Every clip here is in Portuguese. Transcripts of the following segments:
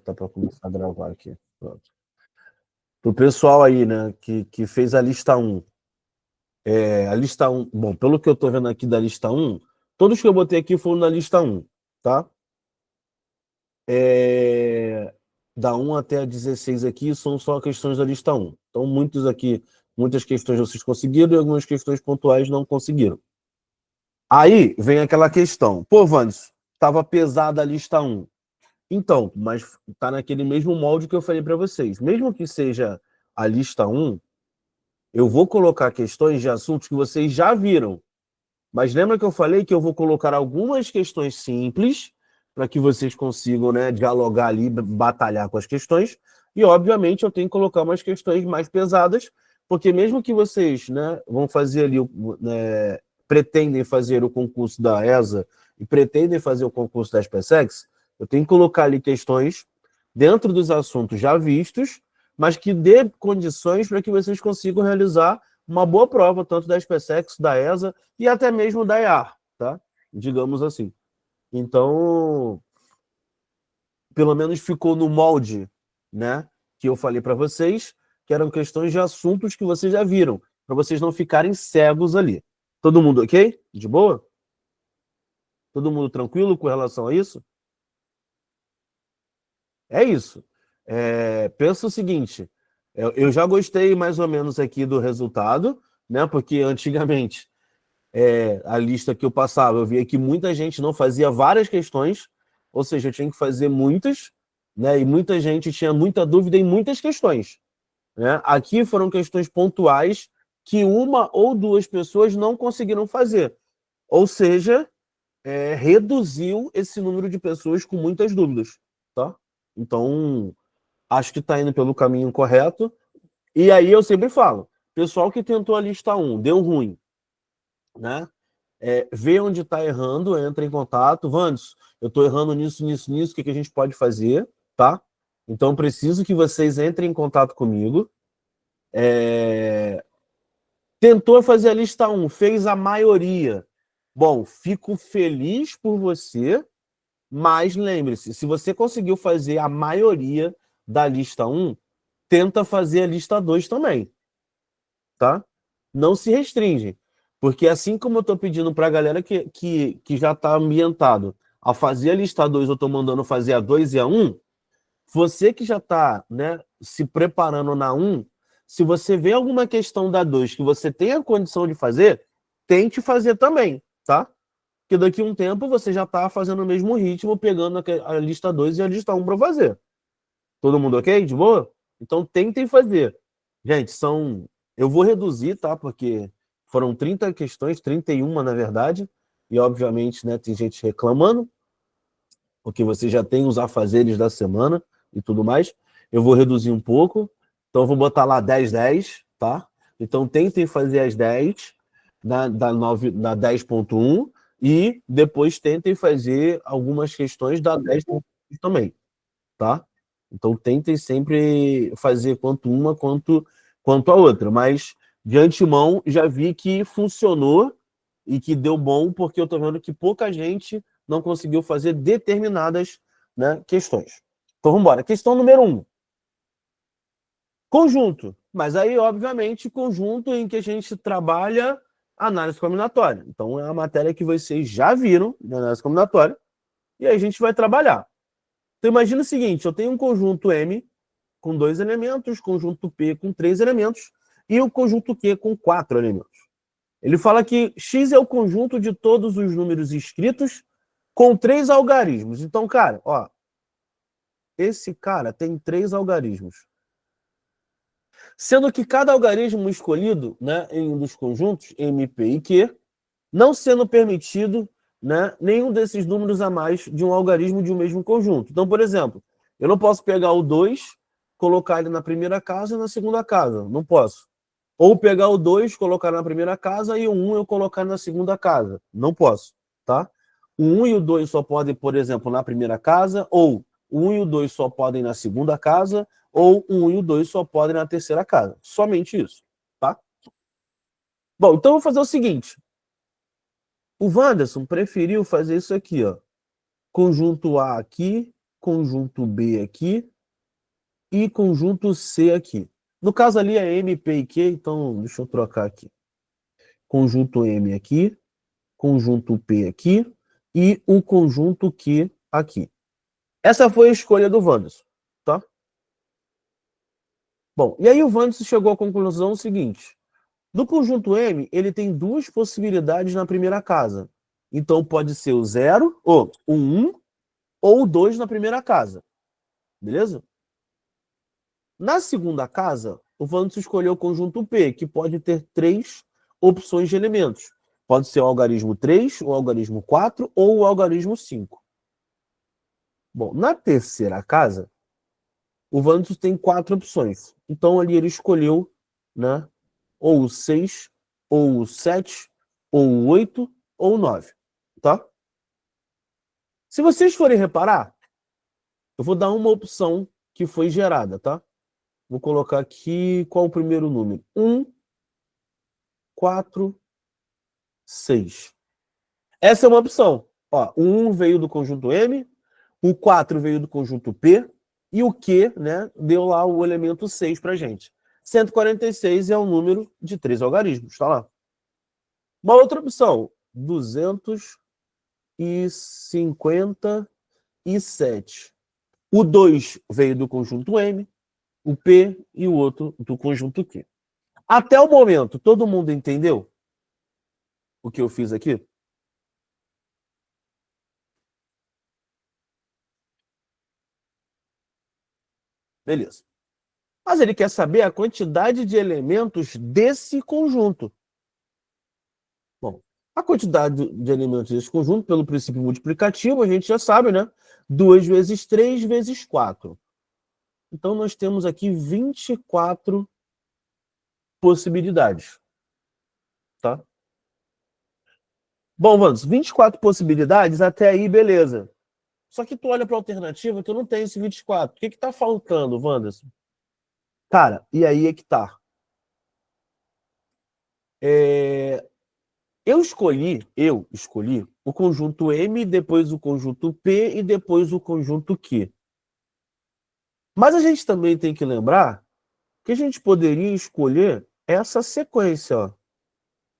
botar para começar a gravar aqui. Pronto. Pro pessoal aí, né, que fez a lista 1. A lista 1, bom, pelo que eu tô vendo aqui da lista 1, todos que eu botei aqui foram da lista 1, tá? Da 1 até a 16 aqui são só questões da lista 1. Então, muitas questões vocês conseguiram e algumas questões pontuais não conseguiram. Aí vem aquela questão. Pô, Vandes, estava pesada a lista 1. Então, mas tá naquele mesmo molde que eu falei para vocês. Mesmo que seja a lista 1, eu vou colocar questões de assuntos que vocês já viram. Mas lembra que eu falei que eu vou colocar algumas questões simples para que vocês consigam, né, dialogar ali, batalhar com as questões. E, obviamente, eu tenho que colocar umas questões mais pesadas, porque mesmo que vocês, né, vão fazer ali, pretendem fazer o concurso da ESA e pretendem fazer o concurso da SpaceX, eu tenho que colocar ali questões dentro dos assuntos já vistos, mas que dê condições para que vocês consigam realizar uma boa prova, tanto da SpaceX, da ESA e até mesmo da EAR, tá? Digamos assim. Então, pelo menos ficou no molde, né, que eu falei para vocês, que eram questões de assuntos que vocês já viram, para vocês não ficarem cegos ali. Todo mundo ok? De boa? Todo mundo tranquilo com relação a isso? É isso. Pensa o seguinte, eu já gostei mais ou menos aqui do resultado, né? Porque antigamente a lista que eu passava, eu via que muita gente não fazia várias questões, ou seja, eu tinha que fazer muitas, né? E muita gente tinha muita dúvida em muitas questões, né? Aqui foram questões pontuais que uma ou duas pessoas não conseguiram fazer, ou seja, reduziu esse número de pessoas com muitas dúvidas, tá? Então, acho que está indo pelo caminho correto. E aí eu sempre falo, pessoal que tentou a lista 1, deu ruim, né? Vê onde está errando, entra em contato. Vandes, eu estou errando nisso, nisso, nisso, o que a gente pode fazer, tá? Então, preciso que vocês entrem em contato comigo. Tentou fazer a lista 1, fez a maioria. Bom, fico feliz por você, mas lembre-se, se você conseguiu fazer a maioria da lista 1, tenta fazer a lista 2 também, tá? Não se restringe, porque assim como eu estou pedindo para a galera que já está ambientado a fazer a lista 2, eu estou mandando fazer a 2 e a 1, você que já está, né, se preparando na 1, se você vê alguma questão da 2 que você tem a condição de fazer, tente fazer também, tá? Porque daqui a um tempo você já está fazendo o mesmo ritmo, pegando a lista 2 e a lista 1 para fazer. Todo mundo ok? De boa? Então tentem fazer. Gente, eu vou reduzir, tá? Porque foram 30 questões, 31 na verdade, e obviamente, né, tem gente reclamando, porque você já tem os afazeres da semana e tudo mais. Eu vou reduzir um pouco, então eu vou botar lá 10, 10, tá? Então tentem fazer as 10 da 10.1 e depois tentem fazer algumas questões da 10.1 também, tá? Então tentem sempre fazer quanto uma quanto a outra, mas de antemão já vi que funcionou e que deu bom, porque eu estou vendo que pouca gente não conseguiu fazer determinadas, né, questões. Então vamos embora. Questão número 1. Conjunto. Mas aí, obviamente, conjunto em que a gente trabalha análise combinatória. Então é uma matéria que vocês já viram de análise combinatória e aí a gente vai trabalhar. Então imagina o seguinte, eu tenho um conjunto M com 2 elementos, conjunto P com 3 elementos e o conjunto Q com 4 elementos. Ele fala que X é o conjunto de todos os números escritos com 3 algarismos. Então, cara, ó, esse cara tem 3 algarismos. Sendo que cada algarismo escolhido, né, em um dos conjuntos, M, P e Q, não sendo permitido, né, nenhum desses números a mais de um algarismo de um mesmo conjunto. Então, por exemplo, eu não posso pegar o 2, colocar ele na primeira casa e na segunda casa. Não posso. Ou pegar o 2, colocar na primeira casa e o 1 eu colocar na segunda casa. Não posso, tá? O 1 e o 2 só podem, por exemplo, na primeira casa, ou o 1 e o 2 só podem na segunda casa, ou o 1 e o 2 só podem na terceira casa. Somente isso, tá? Bom, então eu vou fazer o seguinte. O Wanderson preferiu fazer isso aqui, ó. Conjunto A aqui conjunto B aqui e conjunto C aqui. No caso ali é M, P e Q, então deixa eu trocar aqui. Conjunto M aqui, conjunto P aqui e o conjunto Q aqui. Essa foi a escolha do Wanderson, tá? Bom, e aí o Wanderson chegou à conclusão seguinte. No conjunto M, ele tem duas possibilidades na primeira casa. Então pode ser o 0, ou o 1, ou o 2 na primeira casa. Beleza? Na segunda casa, o Wanderson escolheu o conjunto P, que pode ter três opções de elementos. Pode ser o algarismo 3, o algarismo 4 ou o algarismo 5. Bom, na terceira casa, o Wanderson tem quatro opções. Então ali ele escolheu, né, ou o 6, ou o 7, ou o 8, ou o 9. Tá? Se vocês forem reparar, eu vou dar uma opção que foi gerada, tá? Vou colocar aqui qual o primeiro número. 1, 4, 6. Essa é uma opção. Ó, o 1 veio do conjunto M, o 4 veio do conjunto P, e o Q, né, deu lá o elemento 6 pra gente. 146 é o número de 3 algarismos, tá lá. Uma outra opção, 257. O 2 veio do conjunto M, o P e o outro do conjunto Q. Até o momento, todo mundo entendeu o que eu fiz aqui? Beleza. Mas ele quer saber a quantidade de elementos desse conjunto. Bom, a quantidade de elementos desse conjunto, pelo princípio multiplicativo, a gente já sabe, né? 2 vezes 3 vezes 4. Então, nós temos aqui 24 possibilidades. Tá? Bom, Vandos, 24 possibilidades, até aí, beleza. Só que tu olha para a alternativa, tu não tem esse 24. O que está faltando, Wanderson? Cara, e aí é que tá. Eu escolhi o conjunto M, depois o conjunto P e depois o conjunto Q. Mas a gente também tem que lembrar que a gente poderia escolher essa sequência, ó.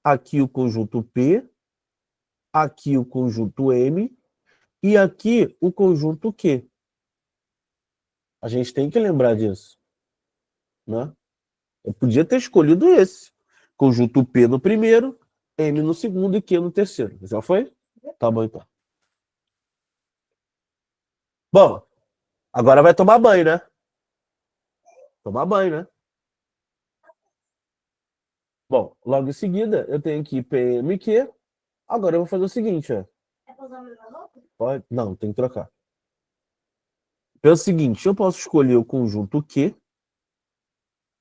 Aqui o conjunto P, aqui o conjunto M e aqui o conjunto Q. A gente tem que lembrar disso, né? Eu podia ter escolhido esse. Conjunto P no primeiro, M no segundo e Q no terceiro. Já foi? Tá bom, então. Bom, agora vai tomar banho, né? Tomar banho, né? Bom, logo em seguida, eu tenho aqui PMQ. Agora eu vou fazer o seguinte, ó. Pode? Não, tem que trocar. É o seguinte, eu posso escolher o conjunto Q,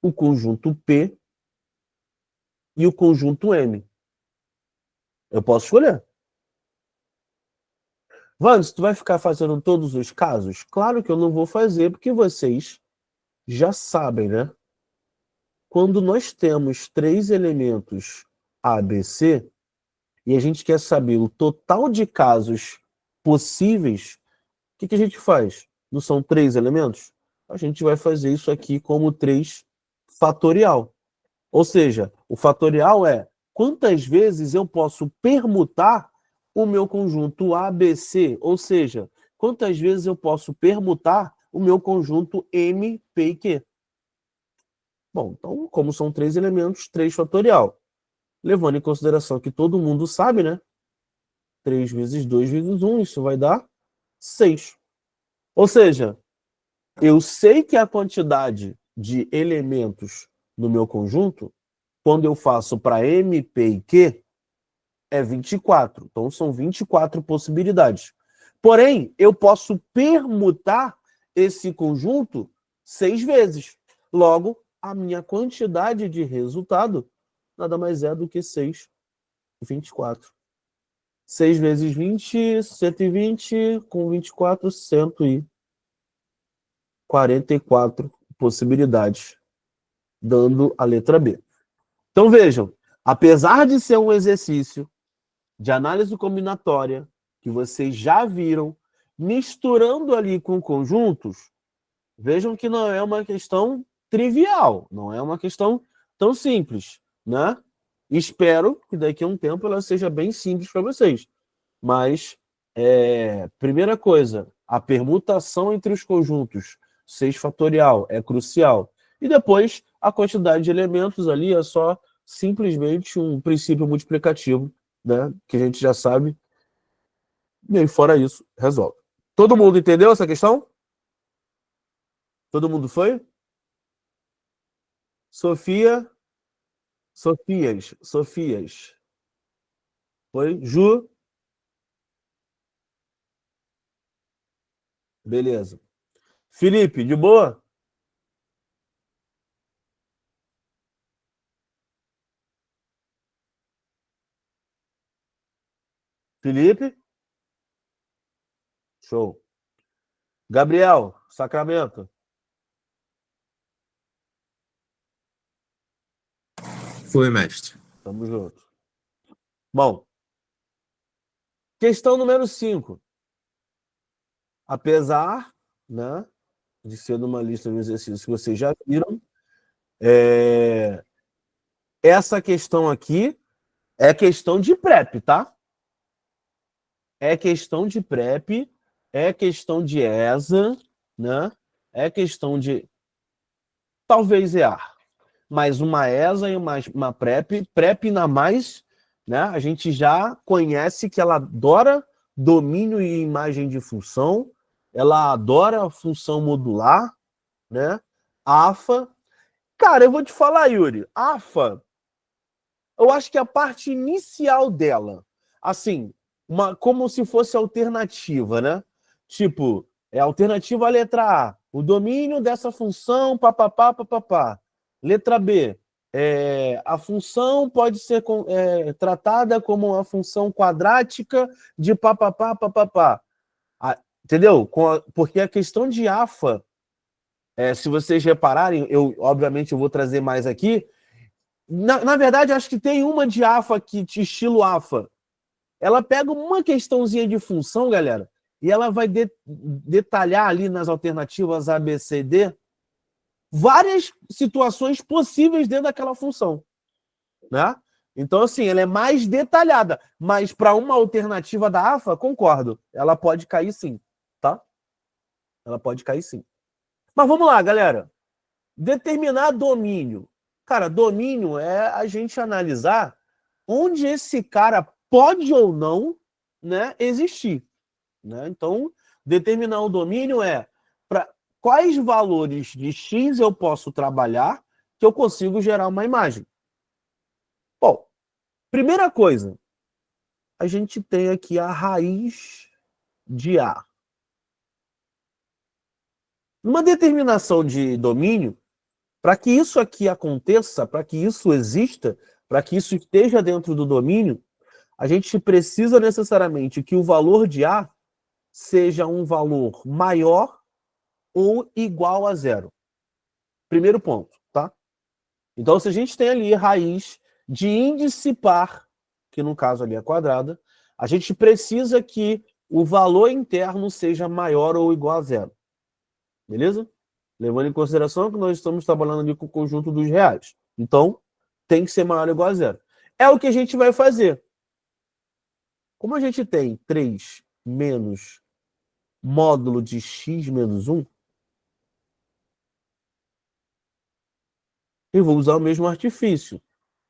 o conjunto P e o conjunto M. Eu posso escolher. Vans, tu vai ficar fazendo todos os casos? Claro que eu não vou fazer, porque vocês já sabem, né? Quando nós temos três elementos A, B, C, e a gente quer saber o total de casos possíveis, o que a gente faz? Não são três elementos? A gente vai fazer isso aqui como 3 fatorial. Ou seja, o fatorial é quantas vezes eu posso permutar o meu conjunto ABC, ou seja, quantas vezes eu posso permutar o meu conjunto M, P e Q. Bom, então, como são 3 elementos, 3 fatorial. Levando em consideração que todo mundo sabe, né? 3 vezes 2 vezes 1, isso vai dar 6. Ou seja, eu sei que a quantidade de elementos no meu conjunto, quando eu faço para M, P e Q, é 24. Então, são 24 possibilidades. Porém, eu posso permutar esse conjunto 6 vezes. Logo, a minha quantidade de resultado nada mais é do que 6, 24. 6 vezes 20, 120, com 24, 144 possibilidades, dando a letra B. Então, vejam, apesar de ser um exercício de análise combinatória, que vocês já viram Misturando ali com conjuntos, vejam que não é uma questão trivial, não é uma questão tão simples, né? Espero que daqui a um tempo ela seja bem simples para vocês. Mas, primeira coisa, a permutação entre os conjuntos 6 fatorial é crucial. E depois, a quantidade de elementos ali é só simplesmente um princípio multiplicativo, né? Que a gente já sabe. E aí, fora isso, resolve. Todo mundo entendeu essa questão? Todo mundo foi? Sofia, Sofias. Foi? Ju? Beleza. Felipe, de boa? Felipe? Show. Gabriel, Sacramento. Foi, mestre. Tamo junto. Bom, questão número 5. Apesar, né, de ser numa lista de exercícios que vocês já viram, é, essa questão aqui é questão de prep, tá? É questão de prep, é questão de ESA, né? É questão de talvez EAR, mas uma ESA e uma prep, prep na mais, né? A gente já conhece que ela adora domínio e imagem de função, ela adora função modular, né? AFA. Cara, eu vou te falar, Yuri, AFA, eu acho que a parte inicial dela, assim, como se fosse alternativa, né? Tipo, é alternativa à letra A, o domínio dessa função, papapá, papapá. Letra B, a função pode ser tratada como uma função quadrática de papapá, papapá. Entendeu? Porque a questão de AFA, se vocês repararem, obviamente eu vou trazer mais aqui, na verdade, acho que tem uma de AFA que de estilo AFA. Ela pega uma questãozinha de função, galera, e ela vai detalhar ali nas alternativas A, B, C, D várias situações possíveis dentro daquela função, né? Então, assim, ela é mais detalhada, mas para uma alternativa da AFA, concordo, ela pode cair sim, tá? Ela pode cair sim. Mas vamos lá, galera. Determinar domínio. Cara, domínio é a gente analisar onde esse cara pode ou não, né, existir. Né? Então, determinar o domínio é para quais valores de X eu posso trabalhar que eu consigo gerar uma imagem. Bom, primeira coisa, a gente tem aqui a raiz de A. Numa determinação de domínio, para que isso aqui aconteça, para que isso exista, para que isso esteja dentro do domínio, a gente precisa necessariamente que o valor de A seja um valor maior ou igual a zero. Primeiro ponto, tá? Então, se a gente tem ali raiz de índice par, que no caso ali é quadrada, a gente precisa que o valor interno seja maior ou igual a zero. Beleza? Levando em consideração que nós estamos trabalhando ali com o conjunto dos reais. Então, tem que ser maior ou igual a zero. É o que a gente vai fazer. Como a gente tem 3 menos módulo de x menos 1, eu vou usar o mesmo artifício.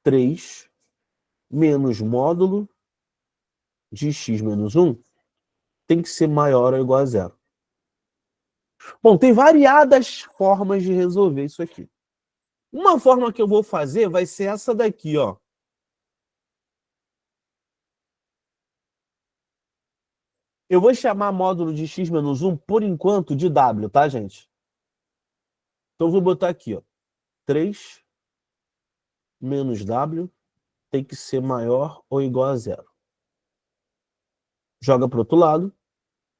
3 menos módulo de x menos 1 tem que ser maior ou igual a zero. Bom, tem variadas formas de resolver isso aqui. Uma forma que eu vou fazer vai ser essa daqui, ó. Eu vou chamar módulo de x menos 1, por enquanto, de w, tá, gente? Então, eu vou botar aqui, ó. 3 menos w tem que ser maior ou igual a zero. Joga para o outro lado.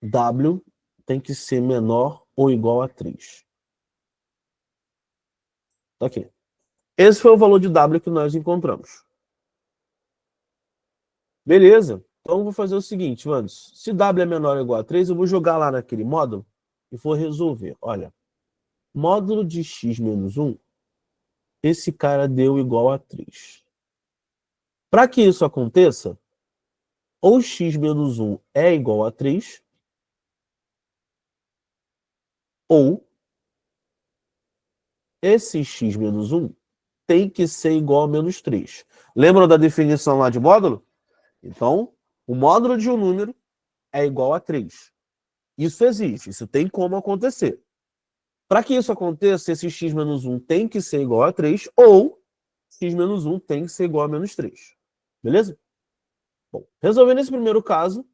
W tem que ser menor ou igual a 3. Tá aqui. Esse foi o valor de W que nós encontramos. Beleza. Então, eu vou fazer o seguinte, mano. Se W é menor ou igual a 3, eu vou jogar lá naquele módulo e vou resolver. Olha, módulo de x menos 1, esse cara deu igual a 3. Para que isso aconteça, ou x menos 1 é igual a 3, ou esse x menos 1 tem que ser igual a menos 3. Lembram da definição lá de módulo? Então, o módulo de um número é igual a 3. Isso existe, isso tem como acontecer. Para que isso aconteça, esse x menos 1 tem que ser igual a 3, ou x menos 1 tem que ser igual a menos 3. Beleza? Bom, resolvendo esse primeiro caso,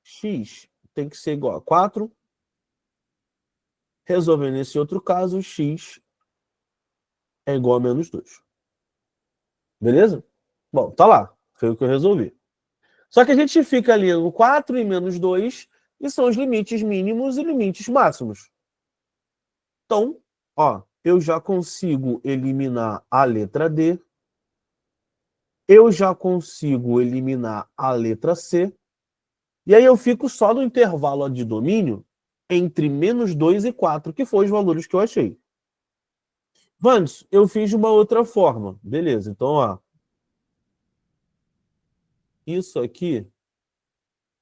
x tem que ser igual a 4. Resolvendo esse outro caso, x é igual a menos 2. Beleza? Bom, tá lá. Foi o que eu resolvi. Só que a gente fica ali no 4 e menos 2, e são os limites mínimos e limites máximos. Então, ó, eu já consigo eliminar a letra D, eu já consigo eliminar a letra C, e aí eu fico só no intervalo de domínio entre menos 2 e 4, que foram os valores que eu achei. Vandes, eu fiz de uma outra forma. Beleza, então, ó. Isso aqui...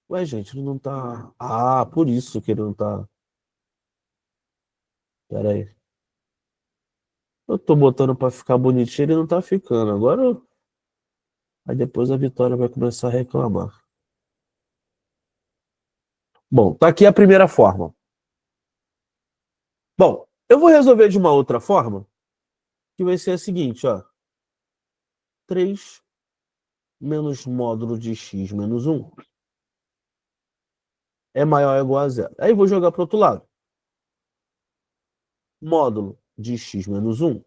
Ué, gente, ele não tá... Ah, por isso que ele não tá... Pera aí. Eu tô botando pra ficar bonitinho, ele não tá ficando. Agora... Aí depois a Vitória vai começar a reclamar. Bom, tá aqui a primeira forma. Bom, eu vou resolver de uma outra forma, que vai ser a seguinte, ó. 3 menos módulo de x menos 1 é maior ou igual a 0. Aí vou jogar para o outro lado. Módulo de x menos 1,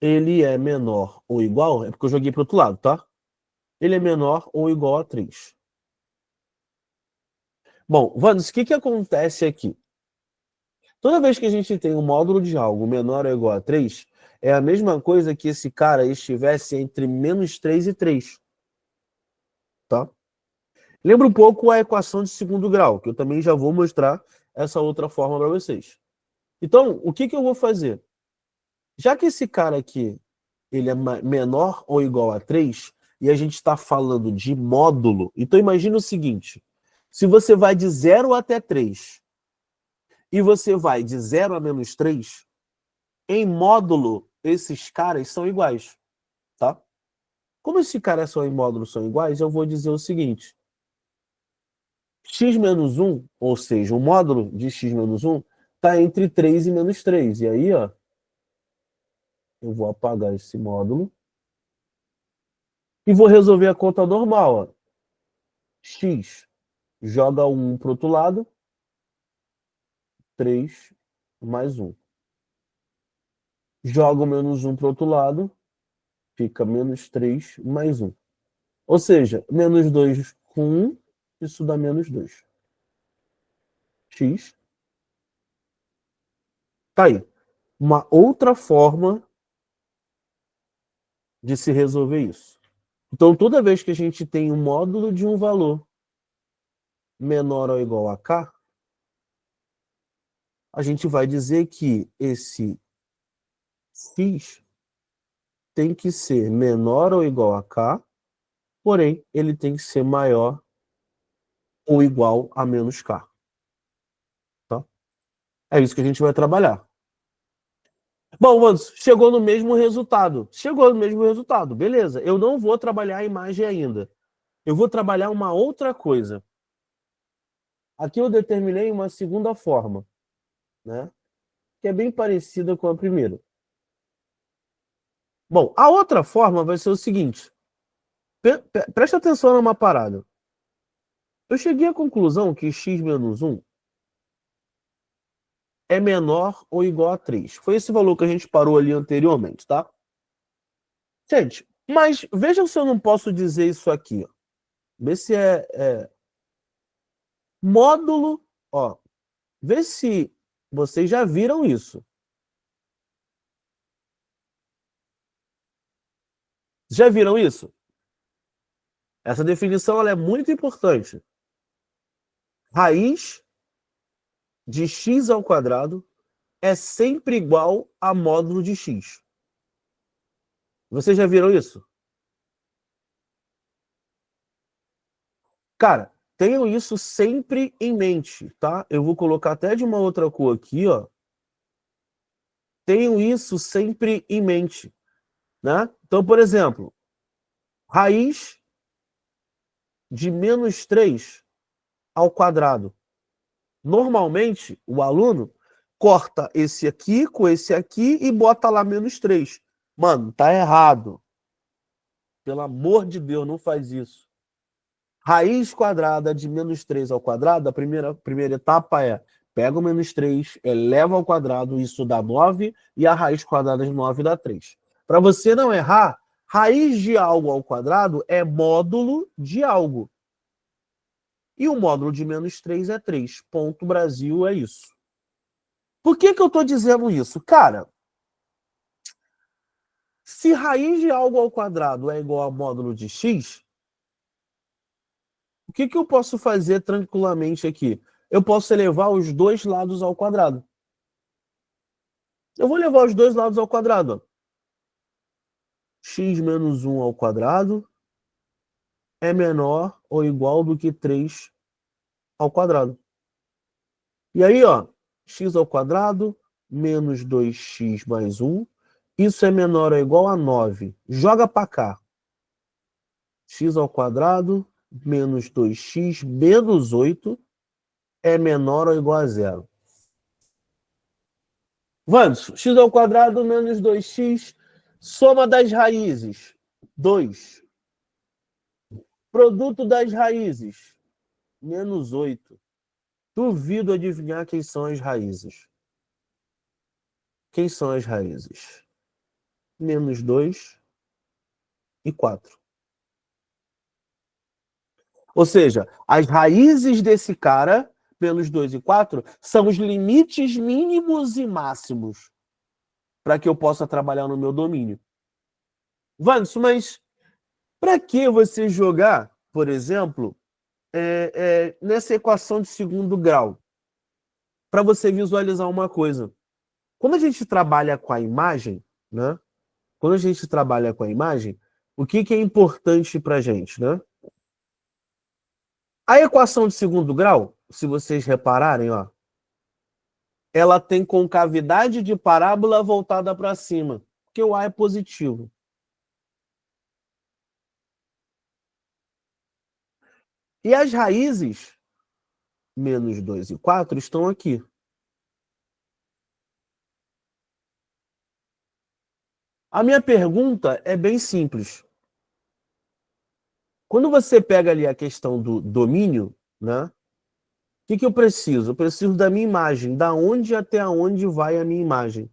ele é menor ou igual, é porque eu joguei para o outro lado, tá? Ele é menor ou igual a 3. Bom, Vandes, o que acontece aqui? Toda vez que a gente tem um módulo de algo menor ou igual a 3, é a mesma coisa que esse cara estivesse entre menos 3 e 3. Tá? Lembra um pouco a equação de segundo grau, que eu também já vou mostrar essa outra forma para vocês. Então, o que eu vou fazer? Já que esse cara aqui ele é menor ou igual a 3, e a gente está falando de módulo, então imagina o seguinte, se você vai de 0 até 3, e você vai de 0 a menos 3, em módulo, esses caras são iguais, tá? Como esses caras são em módulo são iguais, eu vou dizer o seguinte, x menos 1, ou seja, o módulo de x menos 1, está entre 3 e menos 3. E aí, ó, eu vou apagar esse módulo e vou resolver a conta normal. Ó. X joga 1 para o outro lado, 3 mais 1. Joga o menos 1 para o outro lado, fica menos 3 mais 1. Ou seja, menos 2 com 1, isso dá menos 2. X. Tá aí. Uma outra forma de se resolver isso. Então, toda vez que a gente tem um módulo de um valor menor ou igual a k, a gente vai dizer que esse x tem que ser menor ou igual a k, porém, ele tem que ser maior ou igual a menos k. Tá? É isso que a gente vai trabalhar. Bom, Wanderson, chegou no mesmo resultado. Chegou no mesmo resultado, beleza. Eu não vou trabalhar a imagem ainda. Eu vou trabalhar uma outra coisa. Aqui eu determinei uma segunda forma, né? Que é bem parecida com a primeira. Bom, a outra forma vai ser o seguinte. Preste atenção numa parada. Eu cheguei à conclusão que x menos 1 é menor ou igual a 3. Foi esse valor que a gente parou ali anteriormente, tá? Gente, mas vejam se eu não posso dizer isso aqui. Ó. Vê se é módulo. Ó, vê se vocês já viram isso. Já viram isso? Essa definição ela é muito importante. Raiz de x ao quadrado é sempre igual a módulo de x. Vocês já viram isso? Cara, tenham isso sempre em mente, tá? Eu vou colocar até de uma outra cor aqui, ó. Tenham isso sempre em mente, né? Então, por exemplo, raiz de menos 3 ao quadrado. Normalmente, o aluno corta esse aqui com esse aqui e bota lá menos 3. Mano, tá errado. Pelo amor de Deus, não faz isso. Raiz quadrada de menos 3 ao quadrado, a primeira etapa é pega o menos 3, eleva ao quadrado, isso dá 9, e a raiz quadrada de 9 dá 3. Para você não errar, raiz de algo ao quadrado é módulo de algo. E o módulo de menos 3 é 3. Ponto Brasil, é isso. Por que eu estou dizendo isso? Cara, se raiz de algo ao quadrado é igual a módulo de x, o que eu posso fazer tranquilamente aqui? Eu posso elevar os dois lados ao quadrado. Eu vou levar os dois lados ao quadrado. X menos 1 ao quadrado é menor ou igual do que 3 ao quadrado. E aí, ó, x ao quadrado menos 2x mais 1. Isso é menor ou igual a 9. Joga para cá. X ao quadrado menos 2x menos 8 é menor ou igual a 0. Vamos, x ao quadrado menos 2x, soma das raízes, 2. Produto das raízes, menos 8. Duvido adivinhar quem são as raízes. Quem são as raízes? Menos 2 e 4. Ou seja, as raízes desse cara, menos 2 e 4, são os limites mínimos e máximos para que eu possa trabalhar no meu domínio. Vanso, mas para que você jogar, por exemplo, nessa equação de segundo grau? Para você visualizar uma coisa. Quando a gente trabalha com a imagem, né? Quando a gente trabalha com a imagem, o que é importante para a gente, né? A equação de segundo grau, se vocês repararem, ó, ela tem concavidade de parábola voltada para cima, porque o A é positivo. E as raízes, menos 2 e 4, estão aqui. A minha pergunta é bem simples. Quando você pega ali a questão do domínio, né? O que eu preciso? Eu preciso da minha imagem. Da onde até onde vai a minha imagem?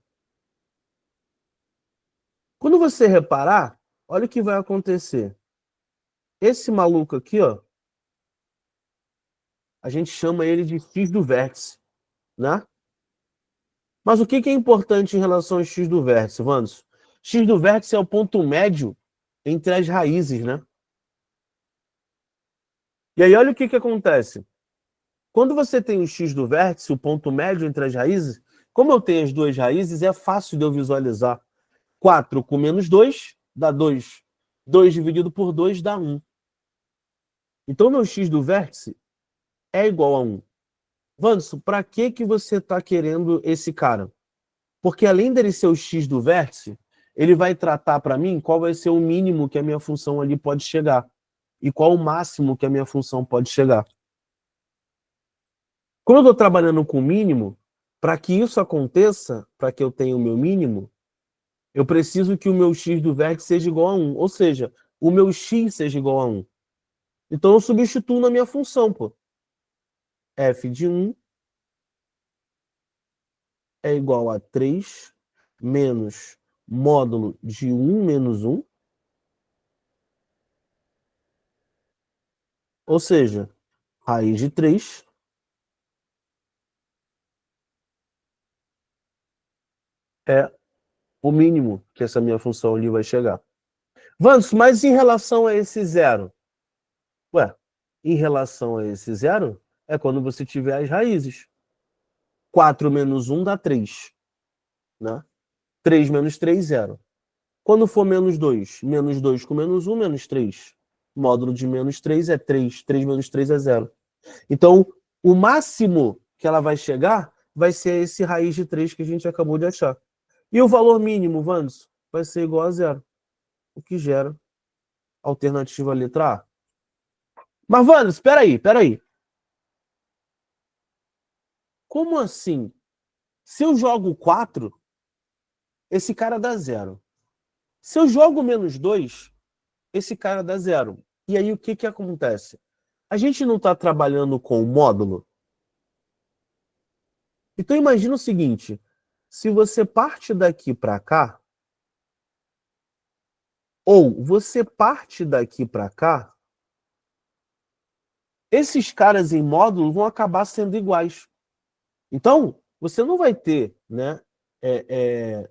Quando você reparar, olha o que vai acontecer. Esse maluco aqui, ó, a gente chama ele de x do vértice, né? Mas o que é importante em relação ao x do vértice, Vandos? X do vértice é o ponto médio entre as raízes, né? E aí olha o que acontece. Quando você tem o x do vértice, o ponto médio entre as raízes, como eu tenho as duas raízes, é fácil de eu visualizar. 4 com menos 2 dá 2. 2 dividido por 2 dá 1. Então, meu x do vértice é igual a 1. Vanso, para que você está querendo esse cara? Porque além dele ser o x do vértice, ele vai tratar para mim qual vai ser o mínimo que a minha função ali pode chegar e qual o máximo que a minha função pode chegar. Quando eu estou trabalhando com o mínimo, para que isso aconteça, para que eu tenha o meu mínimo, eu preciso que o meu x do vértice seja igual a 1. Ou seja, o meu x seja igual a 1. Então eu substituo na minha função, pô. F de 1 é igual a 3 menos módulo de 1 menos 1. Ou seja, raiz de 3 é o mínimo que essa minha função ali vai chegar. Vantos, mas em relação a esse zero? Ué, em relação a esse zero, é quando você tiver as raízes. 4 menos 1 dá 3. Né? 3 menos 3, 0. Quando for menos 2 com menos 1, menos 3. Módulo de menos 3 é 3. 3 menos 3 é 0. Então, o máximo que ela vai chegar vai ser esse raiz de 3 que a gente acabou de achar. E o valor mínimo, Vandes, vai ser igual a 0. O que gera a alternativa letra A. Mas, Vandes, espera aí. Como assim? Se eu jogo 4, esse cara dá 0. Se eu jogo menos 2, esse cara dá 0. E aí o que acontece? A gente não está trabalhando com o módulo? Então imagina o seguinte, se você parte daqui para cá, ou você parte daqui para cá, esses caras em módulo vão acabar sendo iguais. Então, você não vai ter, né,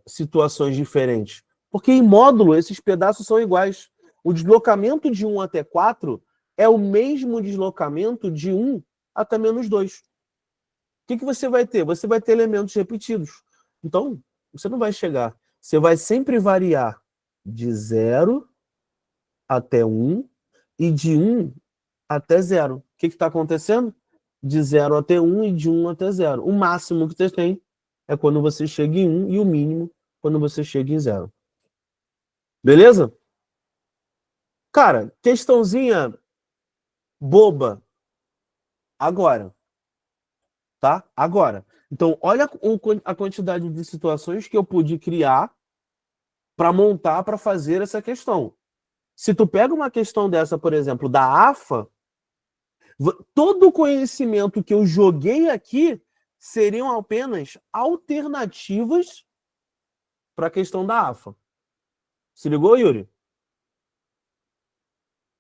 situações diferentes. Porque em módulo, esses pedaços são iguais. O deslocamento de 1 até 4 é o mesmo deslocamento de 1 até menos 2. O que você vai ter? Você vai ter elementos repetidos. Então, você não vai chegar. Você vai sempre variar de 0 até 1 e de 1 até 0. O que está acontecendo? De 0 até 1 e de 1 até 0. O máximo que você tem é quando você chega em 1 e o mínimo quando você chega em 0. Beleza? Cara, questãozinha boba. Agora. Tá? Agora. Então, olha a quantidade de situações que eu pude criar para montar, para fazer essa questão. Se tu pega uma questão dessa, por exemplo, da AFA, todo o conhecimento que eu joguei aqui seriam apenas alternativas para a questão da AFA. Se ligou, Yuri?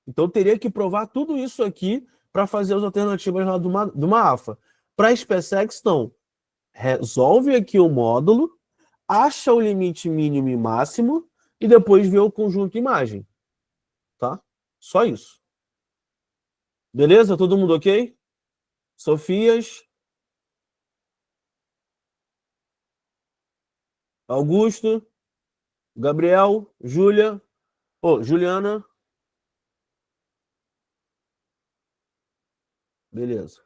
Então, eu teria que provar tudo isso aqui para fazer as alternativas lá de uma AFA. Para a SpaceX, não. Resolve aqui o módulo, acha o limite mínimo e máximo e depois vê o conjunto imagem. Tá? Só isso. Beleza? Todo mundo ok? Sofias? Augusto? Gabriel? Júlia? Juliana? Beleza.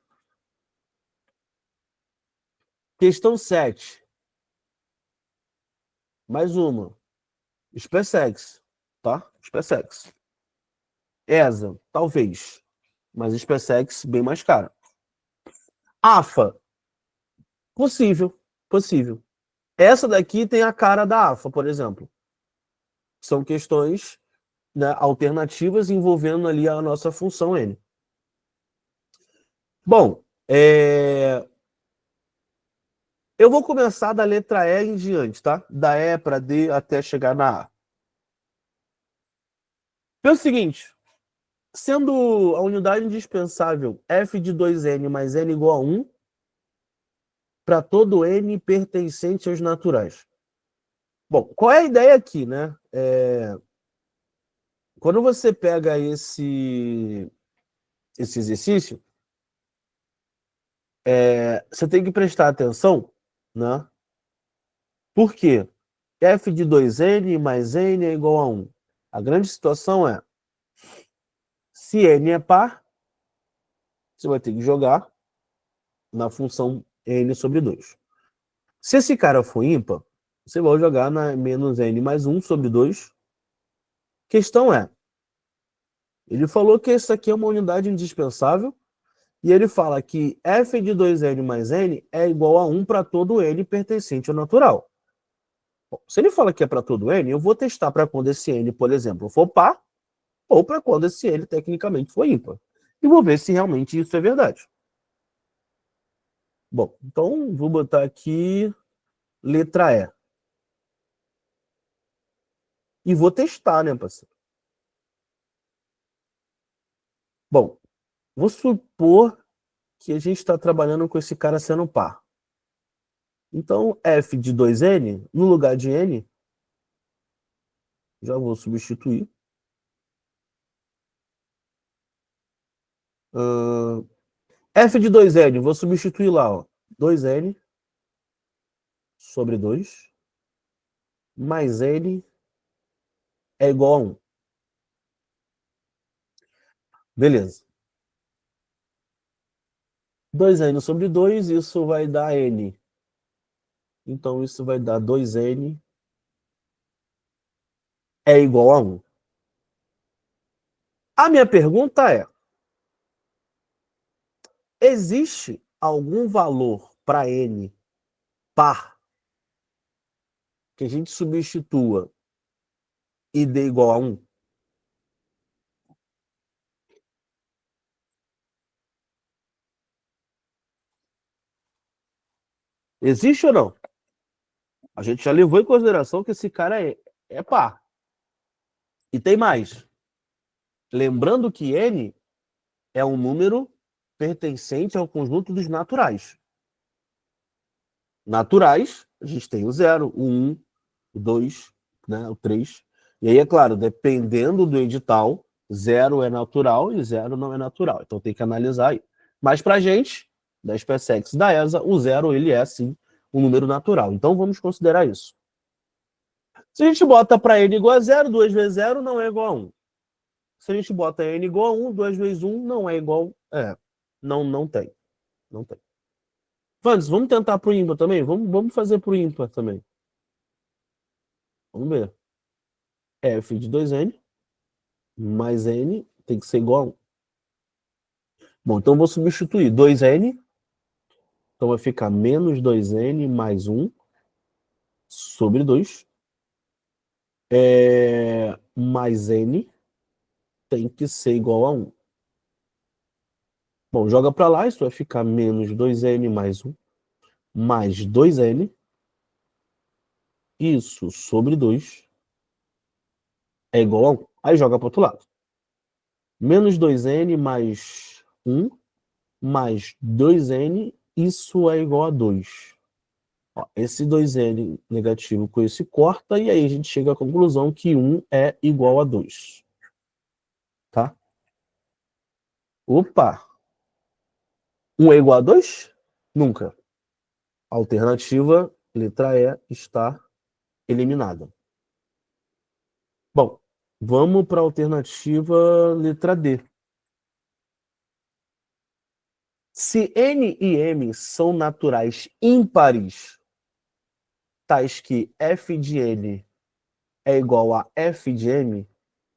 Questão 7. Mais uma. SpaceX. Tá? SpaceX. ESA, talvez. Mas SpaceX bem mais cara. AFA. Possível. Essa daqui tem a cara da AFA, por exemplo. São questões, né, alternativas envolvendo ali a nossa função N. Bom, eu vou começar da letra E em diante, tá? Da E para D até chegar na A. Pelo seguinte, sendo a unidade indispensável f de 2n mais n igual a 1 para todo n pertencente aos naturais. Bom, qual é a ideia aqui, né? Quando você pega esse exercício, você tem que prestar atenção, né? Por quê? F de 2n mais n é igual a 1. A grande situação é, se n é par, você vai ter que jogar na função n sobre 2. Se esse cara for ímpar, você vai jogar na menos n mais 1 sobre 2. Questão é, ele falou que essa aqui é uma unidade indispensável, e ele fala que f de 2n mais n é igual a 1 para todo n pertencente ao natural. Bom, se ele fala que é para todo n, eu vou testar para quando esse n, por exemplo, for par, ou para quando esse n tecnicamente for ímpar. E vou ver se realmente isso é verdade. Bom, então vou botar aqui letra E. E vou testar, né, parceiro? Bom, vou supor que a gente está trabalhando com esse cara sendo par. Então, f de 2n, no lugar de n, já vou substituir. F de 2N, vou substituir lá, ó. 2N sobre 2 mais N é igual a 1. Beleza. 2N sobre 2, isso vai dar N. Então, isso vai dar 2N é igual a 1. A minha pergunta é: existe algum valor para N par que a gente substitua e dê igual a 1? Existe ou não? A gente já levou em consideração que esse cara é par. E tem mais. Lembrando que N é um número pertencente ao conjunto dos naturais. Naturais, a gente tem o 0, o 1, o 2, né, o 3. E aí, é claro, dependendo do edital, 0 é natural e 0 não é natural. Então tem que analisar aí. Mas para a gente, da SpaceX da ESA, o 0 ele é, sim, um número natural. Então vamos considerar isso. Se a gente bota para N igual a 0, 2 vezes 0 não é igual a 1. Se a gente bota N igual a 1, 2 vezes 1 não é igual... não tem. Não tem. Vandes, vamos tentar pro ímpar também? Vamos fazer pro ímpar também. Vamos ver. F de 2N mais N tem que ser igual a 1. Bom, então vou substituir 2N. Então vai ficar menos 2N mais 1 sobre 2. Mais N tem que ser igual a 1. Bom, joga para lá, isso vai ficar menos 2N mais 1 mais 2N. Isso sobre 2 é igual a 1. Aí joga para o outro lado. Menos 2N mais 1 mais 2N, isso é igual a 2. Ó, esse 2N negativo com esse corta, e aí a gente chega à conclusão que 1 é igual a 2. Tá? Opa! 1 é igual a 2? Nunca. Alternativa, letra E, está eliminada. Bom, vamos para a alternativa letra D. Se N e M são naturais ímpares, tais que F de N é igual a F de M,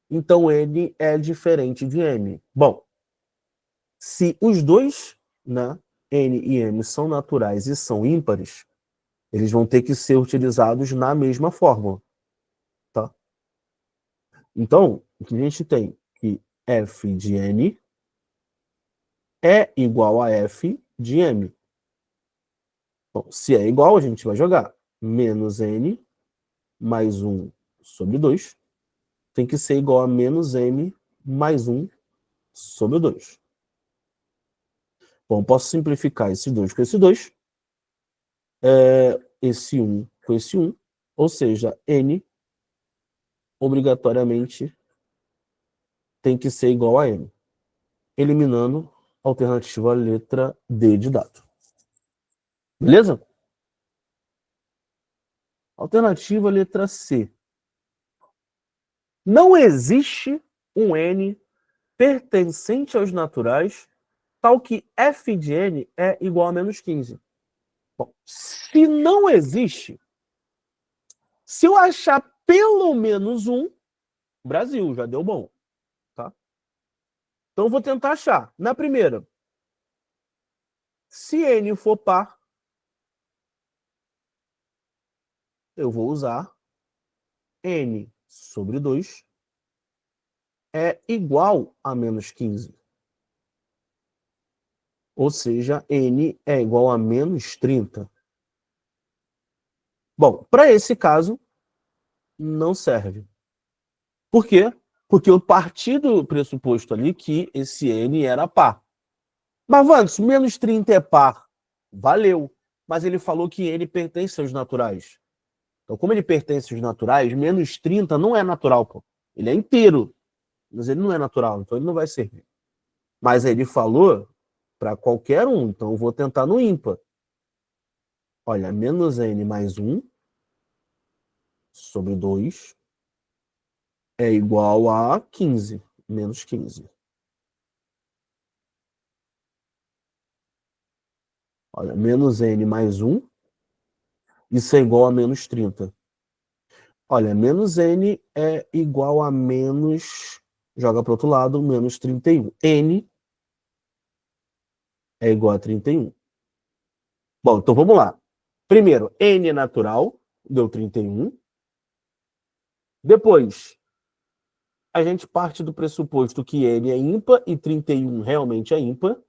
então N é diferente de M. Bom, se os dois, né, N e M, são naturais e são ímpares, eles vão ter que ser utilizados na mesma fórmula. Tá? Então, o que a gente tem? Que F de N é igual a F de M. Bom, se é igual, a gente vai jogar menos N mais 1 sobre 2 tem que ser igual a menos M mais 1 sobre 2. Bom, posso simplificar esse 2 com esse 2. Esse 1 com esse 1. Ou seja, N obrigatoriamente tem que ser igual a M. Eliminando a alternativa letra D de dado. Beleza? Alternativa letra C. Não existe um N pertencente aos naturais tal que F de N é igual a menos 15. Bom, se não existe, se eu achar pelo menos um, Brasil, já deu bom. Tá? Então eu vou tentar achar. Na primeira, se N for par, eu vou usar N sobre 2 é igual a menos 15. Ou seja, N é igual a menos 30. Bom, para esse caso, não serve. Por quê? Porque eu parti do pressuposto ali que esse N era par. Mas, Vantos, menos 30 é par. Valeu. Mas ele falou que N pertence aos naturais. Então, como ele pertence aos naturais, menos 30 não é natural, pô. Ele é inteiro, mas ele não é natural, então ele não vai servir. Mas ele falou para qualquer um, então eu vou tentar no ímpar. Olha, menos n mais 1 sobre 2 é igual a 15, menos 15. Olha, menos n mais 1, isso é igual a menos 30. Olha, menos n é igual a menos... Joga para o outro lado, menos 31. N é igual a 31. Bom, então vamos lá. Primeiro, n é natural, deu 31. Depois, a gente parte do pressuposto que n é ímpar e 31 realmente é ímpar.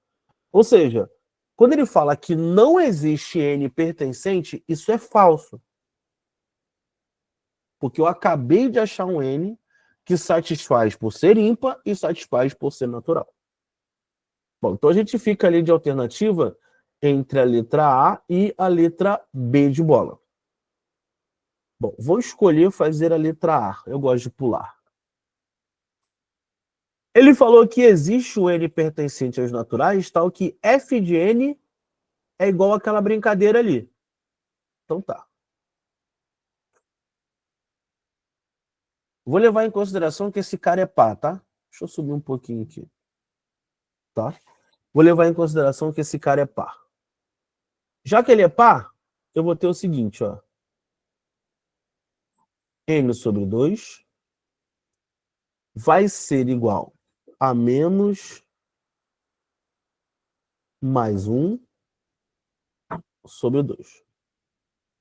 Ou seja, quando ele fala que não existe n pertencente, isso é falso. Porque eu acabei de achar um n que satisfaz por ser ímpar e satisfaz por ser natural. Bom, então a gente fica ali de alternativa entre a letra A e a letra B de bola. Bom, vou escolher fazer a letra A. Eu gosto de pular. Ele falou que existe o n pertencente aos naturais, tal que f de n é igual àquela brincadeira ali. Então tá. Vou levar em consideração que esse cara é pá, tá? Deixa eu subir um pouquinho aqui. Tá? Vou levar em consideração que esse cara é par. Já que ele é par, eu vou ter o seguinte, ó. N sobre 2 vai ser igual a menos mais 1 sobre 2.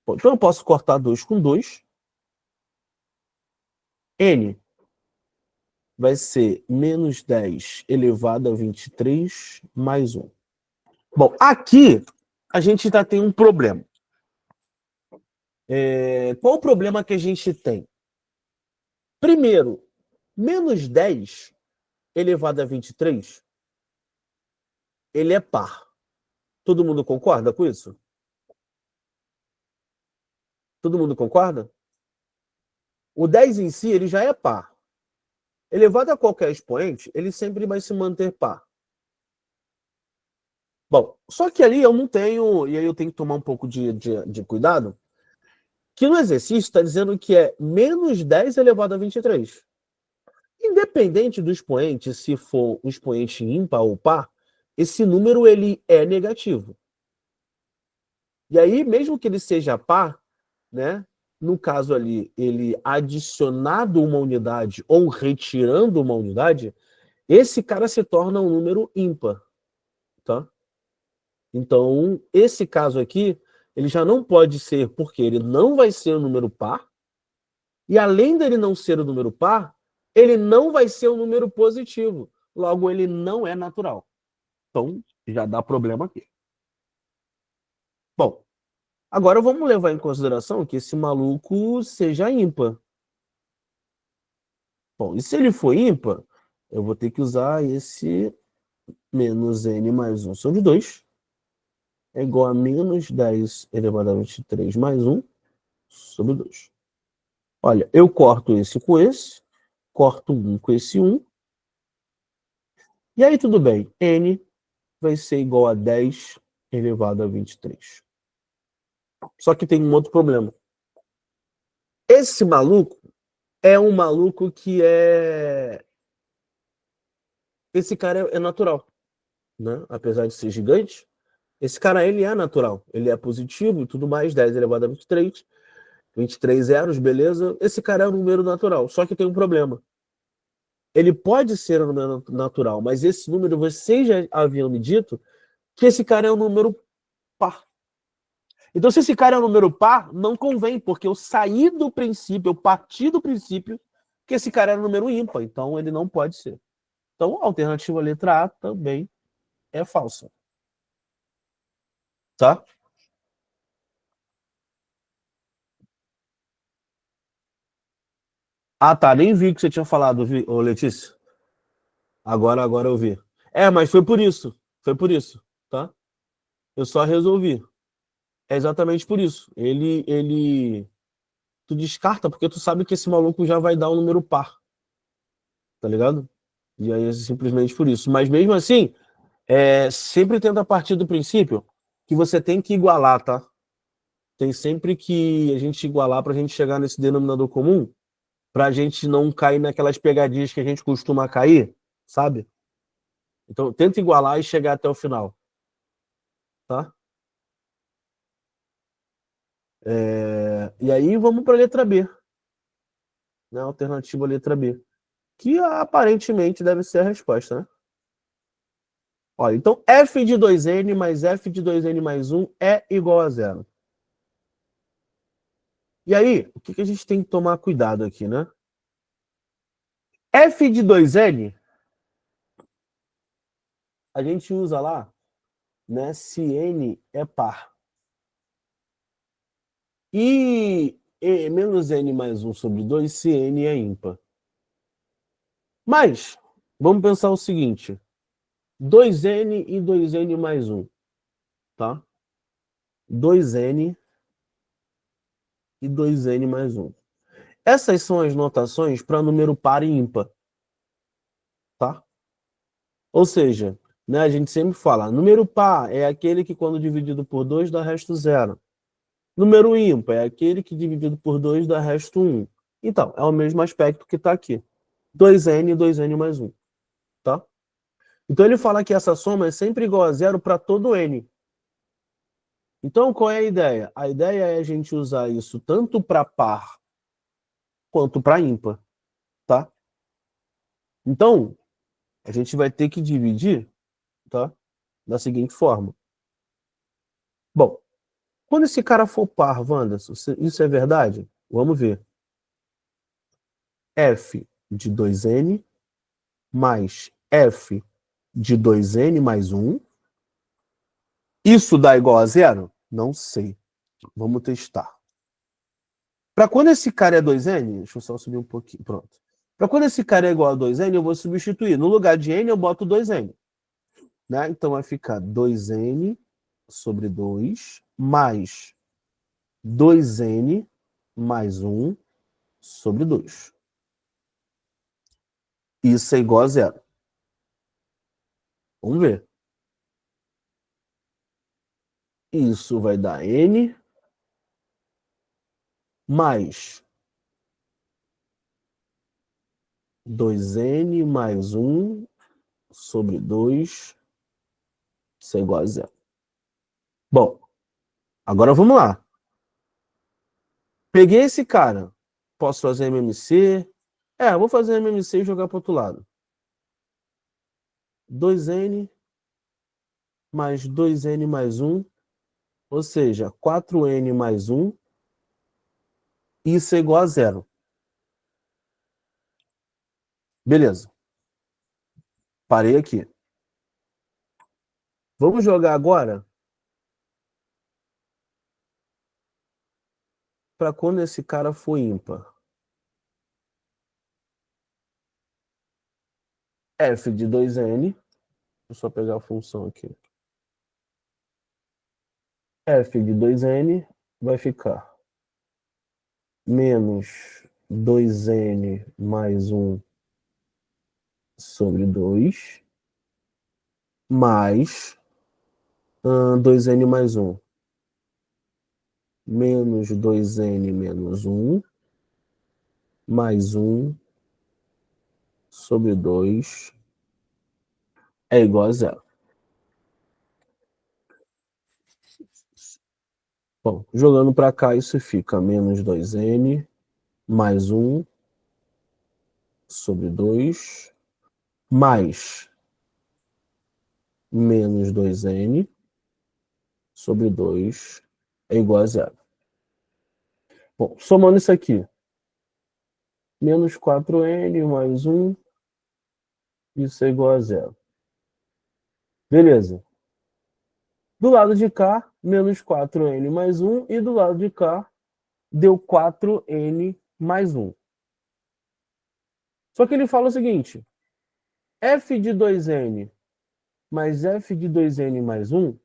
Bom, então eu posso cortar 2 com 2. N vai ser menos 10 elevado a 23 mais 1. Bom, aqui a gente já tem um problema. Qual o problema que a gente tem? Primeiro, menos 10 elevado a 23, ele é par. Todo mundo concorda com isso? Todo mundo concorda? O 10 em si, ele já é par. Elevado a qualquer expoente, ele sempre vai se manter par. Bom, só que ali eu não tenho, e aí eu tenho que tomar um pouco de cuidado, que no exercício está dizendo que é menos 10 elevado a 23. Independente do expoente, se for um expoente ímpar ou par, esse número ele é negativo. E aí, mesmo que ele seja par, né, no caso ali, ele adicionado uma unidade ou retirando uma unidade, esse cara se torna um número ímpar. Tá? Então, esse caso aqui, ele já não pode ser, porque ele não vai ser um número par, e além dele não ser um número par, ele não vai ser um número positivo. Logo, ele não é natural. Então, já dá problema aqui. Bom, agora vamos levar em consideração que esse maluco seja ímpar. Bom, e se ele for ímpar, eu vou ter que usar esse menos n mais 1 sobre 2 é igual a menos 10 elevado a 23 mais 1 sobre 2. Olha, eu corto esse com esse, corto 1 com esse 1, e aí tudo bem, n vai ser igual a 10 elevado a 23. Só que tem um outro problema. Esse maluco é um maluco que é... Esse cara é natural, né? Apesar de ser gigante, esse cara ele é natural. Ele é positivo e tudo mais, 10 elevado a 23, 23 zeros, beleza? Esse cara é um número natural, só que tem um problema. Ele pode ser um número natural, mas esse número, vocês já haviam me dito que esse cara é um número par. Então, se esse cara é um número par, não convém, porque eu saí do princípio, eu parti do princípio que esse cara era um número ímpar, então ele não pode ser. Então, a alternativa letra A também é falsa. Tá? Ah, tá. Nem vi que você tinha falado, ô Letícia. Agora eu vi. Mas foi por isso. Foi por isso, tá? Eu só resolvi. É exatamente por isso. Tu descarta porque tu sabe que esse maluco já vai dar um número par. Tá ligado? E aí é simplesmente por isso. Mas mesmo assim, sempre tenta partir do princípio que você tem que igualar, tá? Tem sempre que a gente igualar para a gente chegar nesse denominador comum, para a gente não cair naquelas pegadinhas que a gente costuma cair, sabe? Então, tenta igualar e chegar até o final, tá? E aí vamos para a letra B, né? Alternativa letra B, que aparentemente deve ser a resposta, né? Olha, então f de 2n mais f de 2n mais 1 é igual a zero. E aí, o que a gente tem que tomar cuidado aqui, né? F de 2n, a gente usa lá, né, se n é par. E menos n mais 1 sobre 2 se n é ímpar. Mas, vamos pensar o seguinte, 2n e 2n mais 1, tá? 2n e 2n mais 1. Essas são as notações para número par e ímpar, tá? Ou seja, né, a gente sempre fala, número par é aquele que quando dividido por 2 dá resto zero. Número ímpar é aquele que dividido por 2 dá resto 1. Então, é o mesmo aspecto que está aqui. 2n e 2n mais 1, tá? Então ele fala que essa soma é sempre igual a zero para todo n. Então, qual é a ideia? A ideia é a gente usar isso tanto para par quanto para ímpar, tá? Então, a gente vai ter que dividir, tá? Da seguinte forma. Bom, quando esse cara for par, Wanderson, isso é verdade? Vamos ver. F de 2n mais F de 2n mais 1. Isso dá igual a zero? Não sei. Vamos testar. Para quando esse cara é 2n, deixa eu só subir um pouquinho, pronto. Para quando esse cara é igual a 2n, eu vou substituir. No lugar de n, eu boto 2n. Né? Então vai ficar 2n sobre 2 mais 2n mais 1 sobre 2. Isso é igual a zero. Vamos ver. Isso vai dar n mais 2n mais 1 sobre 2. Isso é igual a zero. Bom, agora vamos lá. Peguei esse cara. Posso fazer MMC? Vou fazer MMC e jogar para o outro lado. 2n mais 2n mais 1, ou seja, 4n mais 1, isso é igual a zero. Beleza. Parei aqui. Vamos jogar agora para quando esse cara for ímpar. F de 2n, deixa eu só pegar a função aqui. F de 2n vai ficar menos 2n mais 1 sobre 2 mais 2n mais 1. Menos 2n menos 1 mais 1 sobre 2 é igual a zero. Bom, jogando para cá, isso fica menos 2n mais 1 sobre 2 mais menos 2n sobre 2 é igual a zero. Bom, somando isso aqui, menos 4n mais 1, isso é igual a zero. Beleza. Do lado de cá, menos 4n mais 1, e do lado de cá, deu 4n mais 1. Só que ele fala o seguinte, f de 2n mais f de 2n mais 1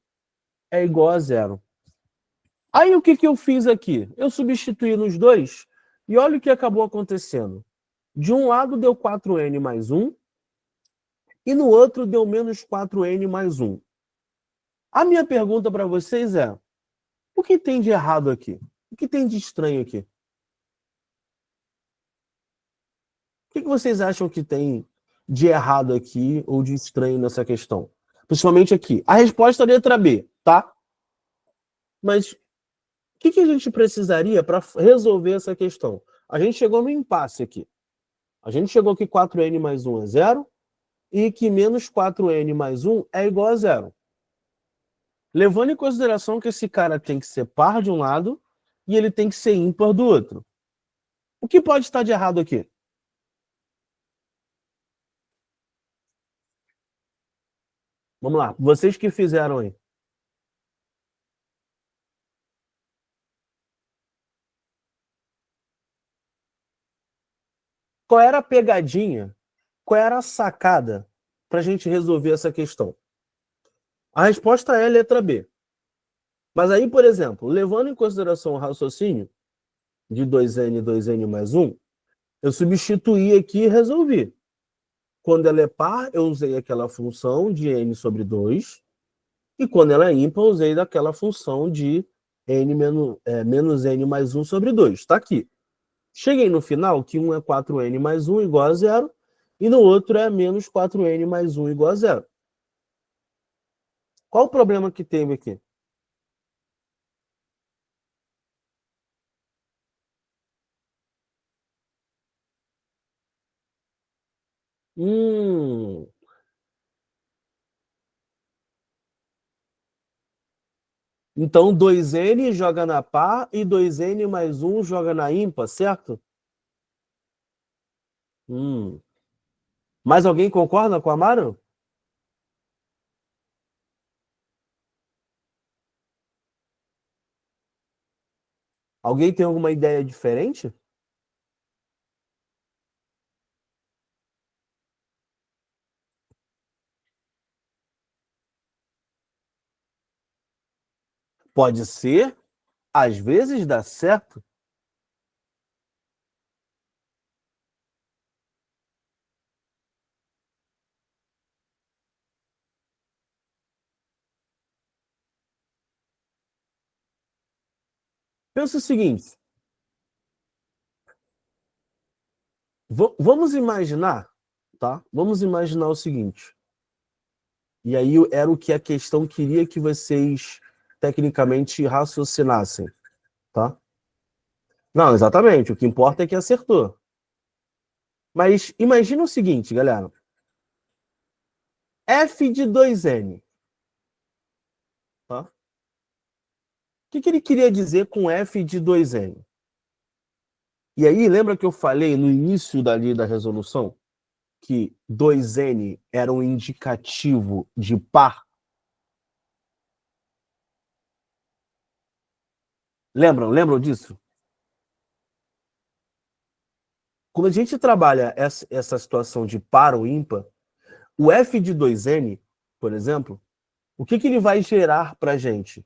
é igual a zero. Aí o que eu fiz aqui? Eu substituí nos dois e olha o que acabou acontecendo. De um lado deu 4n mais 1 e no outro deu menos 4n mais 1. A minha pergunta para vocês é: o que tem de errado aqui? O que tem de estranho aqui? O que vocês acham que tem de errado aqui ou de estranho nessa questão? Principalmente aqui. A resposta é a letra B, tá? Mas o que a gente precisaria para resolver essa questão? A gente chegou no impasse aqui. A gente chegou que 4n mais 1 é zero e que menos 4n mais 1 é igual a zero. Levando em consideração que esse cara tem que ser par de um lado e ele tem que ser ímpar do outro. O que pode estar de errado aqui? Vamos lá, vocês que fizeram aí. Qual era a pegadinha? Qual era a sacada para a gente resolver essa questão? A resposta é a letra B. Mas aí, por exemplo, levando em consideração o raciocínio de 2n, 2n mais 1, eu substituí aqui e resolvi. Quando ela é par, eu usei aquela função de n sobre 2, e quando ela é ímpar, eu usei daquela função de menos n mais 1 sobre 2. Está aqui. Cheguei no final, que um é 4n mais 1 igual a zero, e no outro é menos 4n mais 1 igual a zero. Qual o problema que teve aqui? Hum, então 2n joga na par e 2n mais 1 joga na ímpar, certo? Hum. Mais alguém concorda com a Amaro? Alguém tem alguma ideia diferente? Pode ser, às vezes dá certo. Pensa o seguinte, vamos imaginar, tá? Vamos imaginar o seguinte. E aí era o que a questão queria que vocês tecnicamente raciocinassem, tá? Não, exatamente. O que importa é que acertou. Mas imagina o seguinte, galera. F de 2n, tá? O que ele queria dizer com F de 2n? E aí, lembra que eu falei no início da resolução que 2n era um indicativo de par? Lembram disso? Quando a gente trabalha essa situação de par ou ímpar, o F de 2n, por exemplo, o que ele vai gerar para a gente?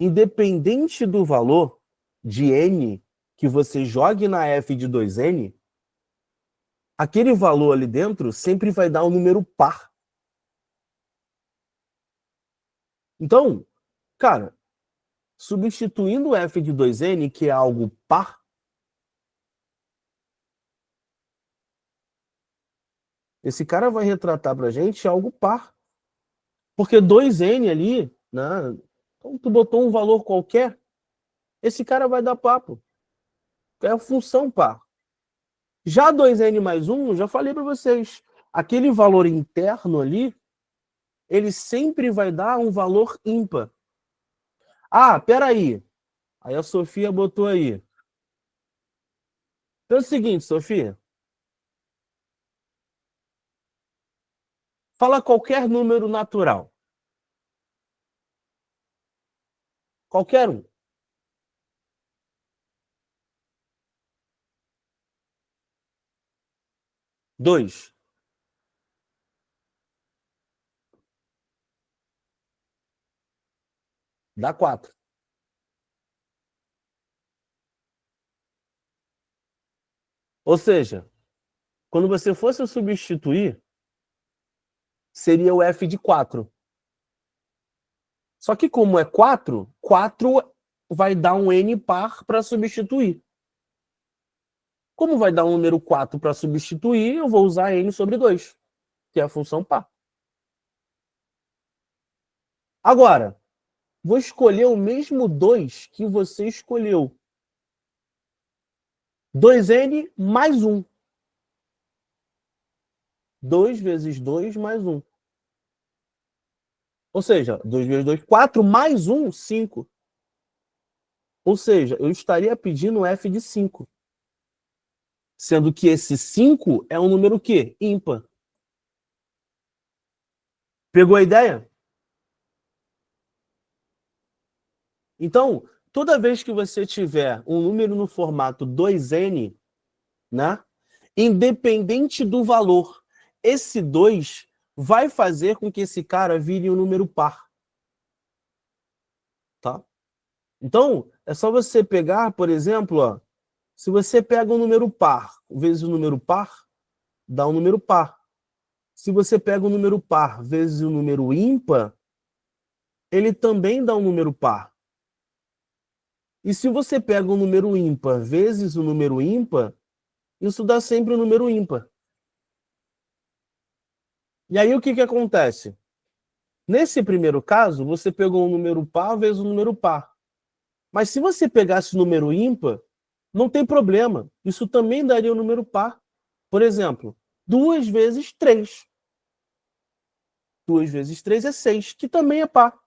Independente do valor de n que você jogue na F de 2n, aquele valor ali dentro sempre vai dar um número par. Então, cara, substituindo o F de 2n, que é algo par, esse cara vai retratar pra gente algo par. Porque 2n ali, né? Então, tu botou um valor qualquer, esse cara vai dar papo. É a função par. Já 2n mais 1, já falei para vocês, aquele valor interno ali, ele sempre vai dar um valor ímpar. Ah, peraí. Aí a Sofia botou aí. Então é o seguinte, Sofia. Fala qualquer número natural. Qualquer um. 2. Dá 4. Ou seja, quando você fosse substituir, seria o f de 4. Só que como é 4, 4 vai dar um n par para substituir. Como vai dar um número 4 para substituir, eu vou usar n sobre 2, que é a função par. Agora, vou escolher o mesmo 2 que você escolheu. 2n mais 1. 2 vezes 2 mais 1. Ou seja, 2 vezes 2, 4 mais 1, 5. Ou seja, eu estaria pedindo f de 5. Sendo que esse 5 é um número o quê? Ímpar. Pegou a ideia? Então, toda vez que você tiver um número no formato 2n, né? Independente do valor, esse 2 vai fazer com que esse cara vire um número par. Tá? Então, é só você pegar, por exemplo, ó, se você pega um número par vezes o número par, dá um número par. Se você pega um número par vezes o número ímpar, ele também dá um número par. E se você pega um número ímpar vezes o número ímpar, isso dá sempre um número ímpar. E aí o que acontece? Nesse primeiro caso, você pegou um número par vezes um número par. Mas se você pegasse o número ímpar, não tem problema. Isso também daria um número par. Por exemplo, 2 vezes 3. 2 vezes 3 é 6, que também é par.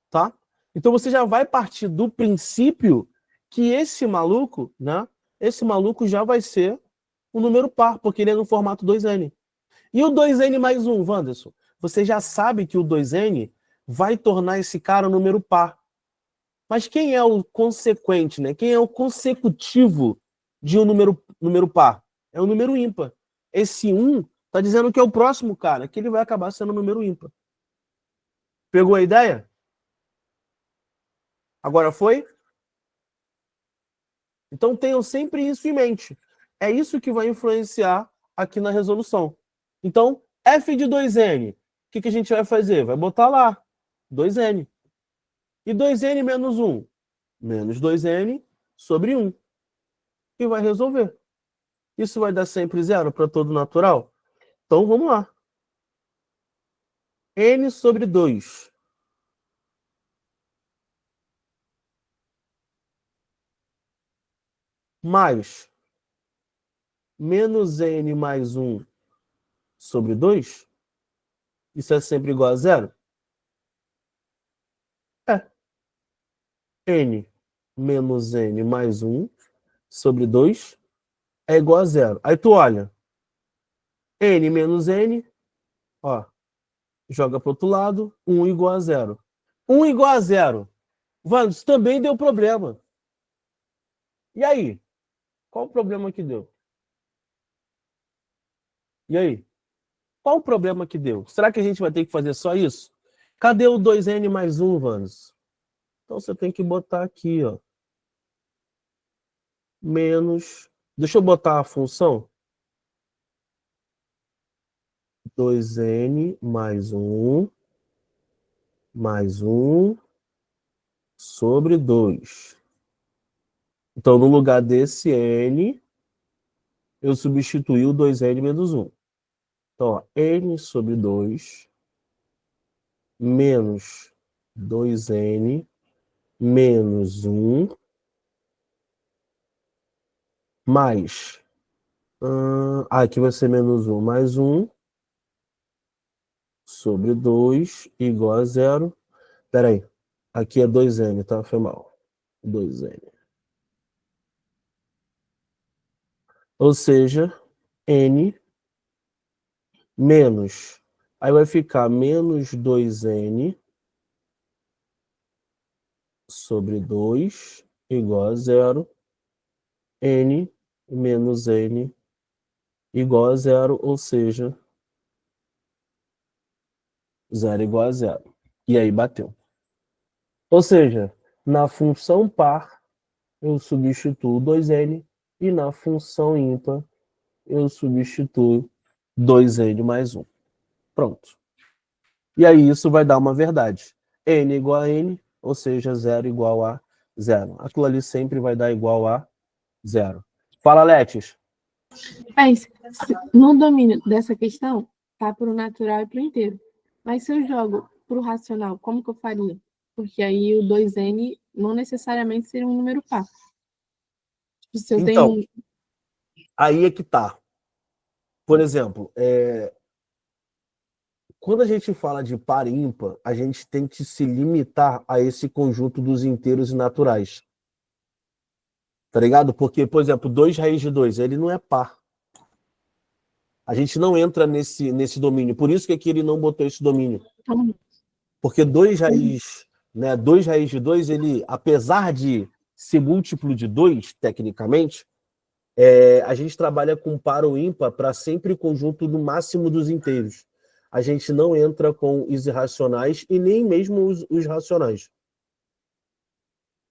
Tá? Então você já vai partir do princípio que esse maluco, né? Esse maluco já vai ser um número par, porque ele é no formato 2n. E o 2n mais 1, Wanderson? Você já sabe que o 2n vai tornar esse cara um número par. Mas quem é o consequente, né? Quem é o consecutivo de um número par? É o número ímpar. Esse 1 está dizendo que é o próximo cara, que ele vai acabar sendo um número ímpar. Pegou a ideia? Agora foi? Então tenham sempre isso em mente. É isso que vai influenciar aqui na resolução. Então, f de 2n, o que a gente vai fazer? Vai botar lá, 2n. E 2n menos 1? Menos 2n sobre 1. E vai resolver. Isso vai dar sempre zero para todo natural? Então vamos lá. N sobre 2. Mais menos n mais 1 sobre 2. Isso é sempre igual a zero? É. N menos n mais 1 sobre 2 é igual a zero. Aí tu olha. N menos n, ó, joga para o outro lado, 1 igual a zero. 1 igual a zero. Vandos, também deu problema. E aí? Qual o problema que deu? E aí? Qual o problema que deu? Será que a gente vai ter que fazer só isso? Cadê o 2n mais 1, Vandos? Então você tem que botar aqui, ó. Menos... Deixa eu botar a função. 2n mais 1 sobre 2. Então, no lugar desse n, eu substituí o 2n menos 1. Então, ó, n sobre 2 menos 2n menos 1 mais... aqui vai ser menos 1 mais 1 sobre 2 igual a zero. Espera aí. Aqui é 2n, tá? Foi mal. 2n. Ou seja, n menos... Aí vai ficar menos 2n sobre 2 igual a zero. N menos n igual a zero, ou seja, zero igual a zero. E aí bateu. Ou seja, na função par, eu substituo 2n, e na função ímpar, eu substituo 2n mais 1. Pronto. E aí isso vai dar uma verdade. N igual a N, ou seja, 0 igual a 0. Aquilo ali sempre vai dar igual a 0. Fala, Letis. Mas no domínio dessa questão, tá para o natural e para o inteiro. Mas se eu jogo para o racional, como que eu faria? Porque aí o 2n não necessariamente seria um número par. Se eu Então, tenho... aí é que tá. Por exemplo, quando a gente fala de par e ímpar, a gente tem que se limitar a esse conjunto dos inteiros e naturais. Tá ligado? Porque, por exemplo, 2 raiz de 2, ele não é par. A gente não entra nesse domínio. Por isso que aqui ele não botou esse domínio. Porque 2 raiz, né, 2 raiz de 2, ele, apesar de ser múltiplo de 2, tecnicamente, a gente trabalha com par ou ímpar para sempre o conjunto do máximo dos inteiros. A gente não entra com os irracionais e nem mesmo os racionais.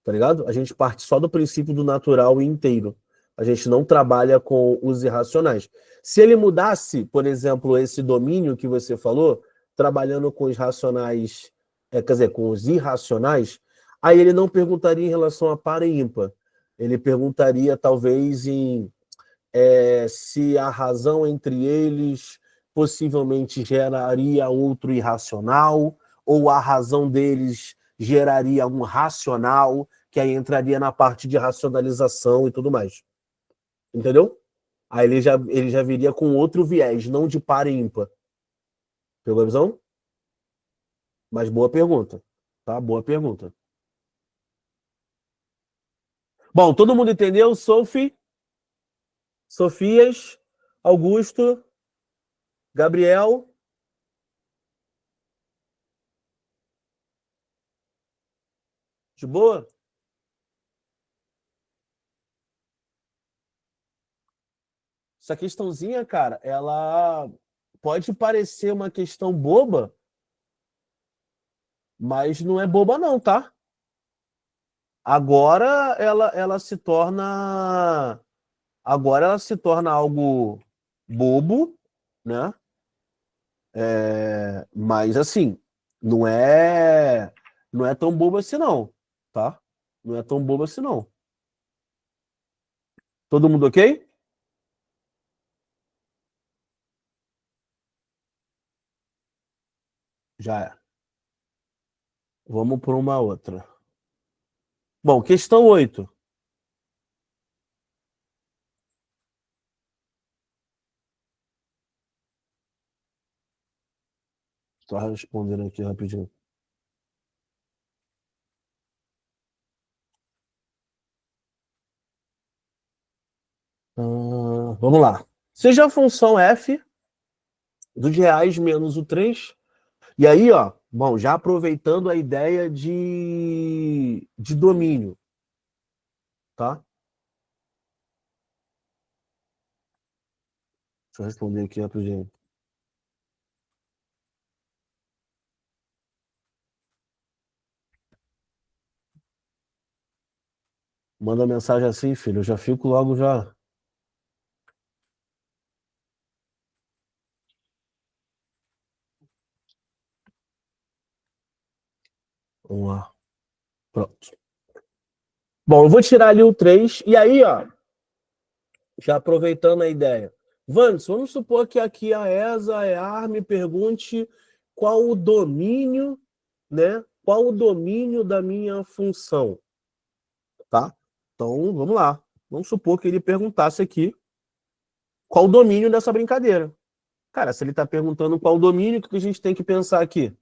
Tá ligado? A gente parte só do princípio do natural e inteiro. A gente não trabalha com os irracionais. Se ele mudasse, por exemplo, esse domínio que você falou, trabalhando com os racionais, quer dizer, com os irracionais, aí ele não perguntaria em relação a par e ímpar. Ele perguntaria, talvez, se a razão entre eles possivelmente geraria outro irracional, ou a razão deles geraria um racional, que aí entraria na parte de racionalização e tudo mais. Entendeu? Aí ele já viria com outro viés, não de par e ímpar. Pegou a visão? Mas boa pergunta. Tá? Boa pergunta. Bom, todo mundo entendeu? Sophie? Sofias? Augusto? Gabriel? De boa? Essa questãozinha, cara, ela pode parecer uma questão boba, mas não é boba não, tá? Agora ela se torna algo bobo, né? Mas assim, não é tão bobo assim não, tá? Não é tão bobo assim não. Todo mundo ok? Já é. Vamos por uma outra. Bom, questão 8. Só respondendo aqui rapidinho. Vamos lá. Seja a função f dos reais menos o 3. E aí, ó, bom, já aproveitando a ideia de domínio, tá? Deixa eu responder aqui rapidinho. Manda mensagem assim, filho. Eu já fico logo já. Vamos lá. Pronto. Bom, eu vou tirar ali o 3. E aí, ó, já aproveitando a ideia. Vandes, vamos supor que aqui a ESA me pergunte qual o domínio, né? Qual o domínio da minha função, tá? Então, vamos lá. Vamos supor que ele perguntasse aqui qual o domínio dessa brincadeira. Cara, se ele está perguntando qual o domínio, o que a gente tem que pensar aqui?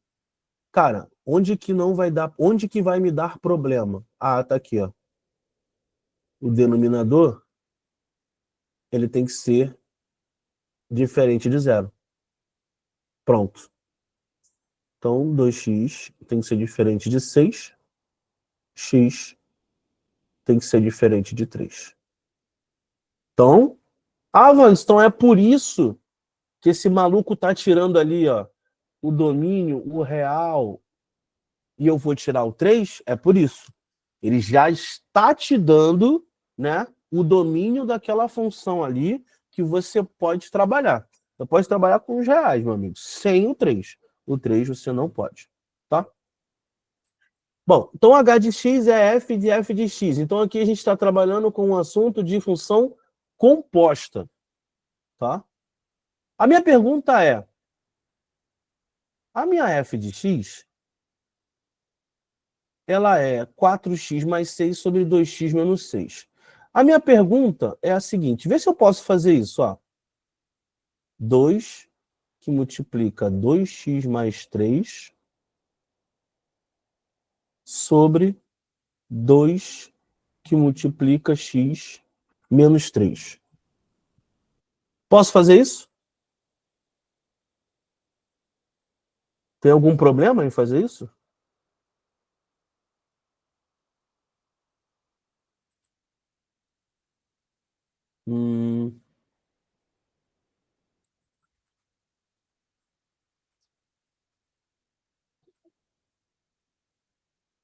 Cara, onde que não vai dar, onde que vai me dar problema? Ah, tá aqui, ó. O denominador, ele tem que ser diferente de 0. Pronto. Então, 2x tem que ser diferente de 6. X tem que ser diferente de 3. Então, Vandes, então é por isso que esse maluco tá tirando ali, ó, o domínio, o real, e eu vou tirar o 3? É por isso. Ele já está te dando, né, o domínio daquela função ali que você pode trabalhar. Você pode trabalhar com os reais, meu amigo, sem o 3. O 3 você não pode, tá? Bom, então h de x é f de x. Então aqui a gente está trabalhando com um assunto de função composta, tá? A minha pergunta é, a minha f de x, ela é 4x mais 6 sobre 2x menos 6. A minha pergunta é a seguinte, vê se eu posso fazer isso, ó. 2 que multiplica 2x mais 3 sobre 2 que multiplica x menos 3. Posso fazer isso? Tem algum problema em fazer isso?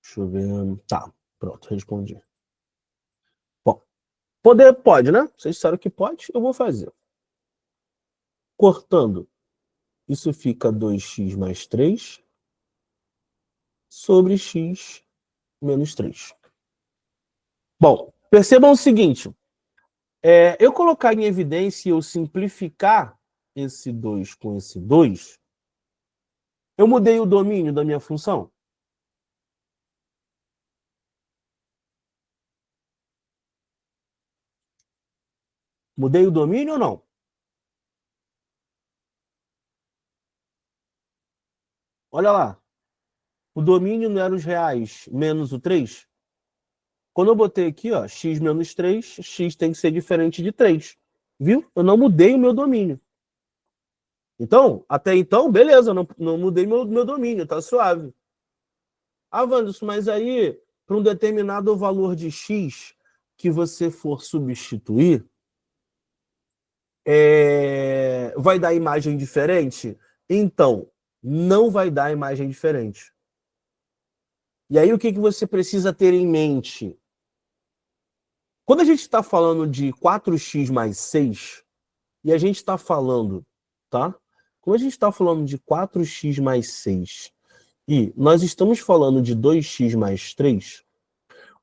Deixa eu ver. Tá, pronto, respondi. Bom, poder pode, né? Vocês disseram que pode, eu vou fazer. Cortando, isso fica 2x mais 3 sobre x menos 3. Bom, percebam o seguinte. Eu colocar em evidência e eu simplificar esse 2 com esse 2, eu mudei o domínio da minha função? Mudei o domínio ou não? Olha lá. O domínio não era os reais menos o 3? Quando eu botei aqui, ó, x menos 3, x tem que ser diferente de 3. Viu? Eu não mudei o meu domínio. Então, até então, beleza, eu não mudei meu domínio, tá suave. Ah, Wanderson, mas aí, para um determinado valor de x que você for substituir, vai dar imagem diferente? Então, não vai dar imagem diferente. E aí, o que você precisa ter em mente? Quando a gente está falando de 4x mais 6, e a gente está falando, tá? Quando a gente está falando de 4x mais 6, e nós estamos falando de 2x mais 3,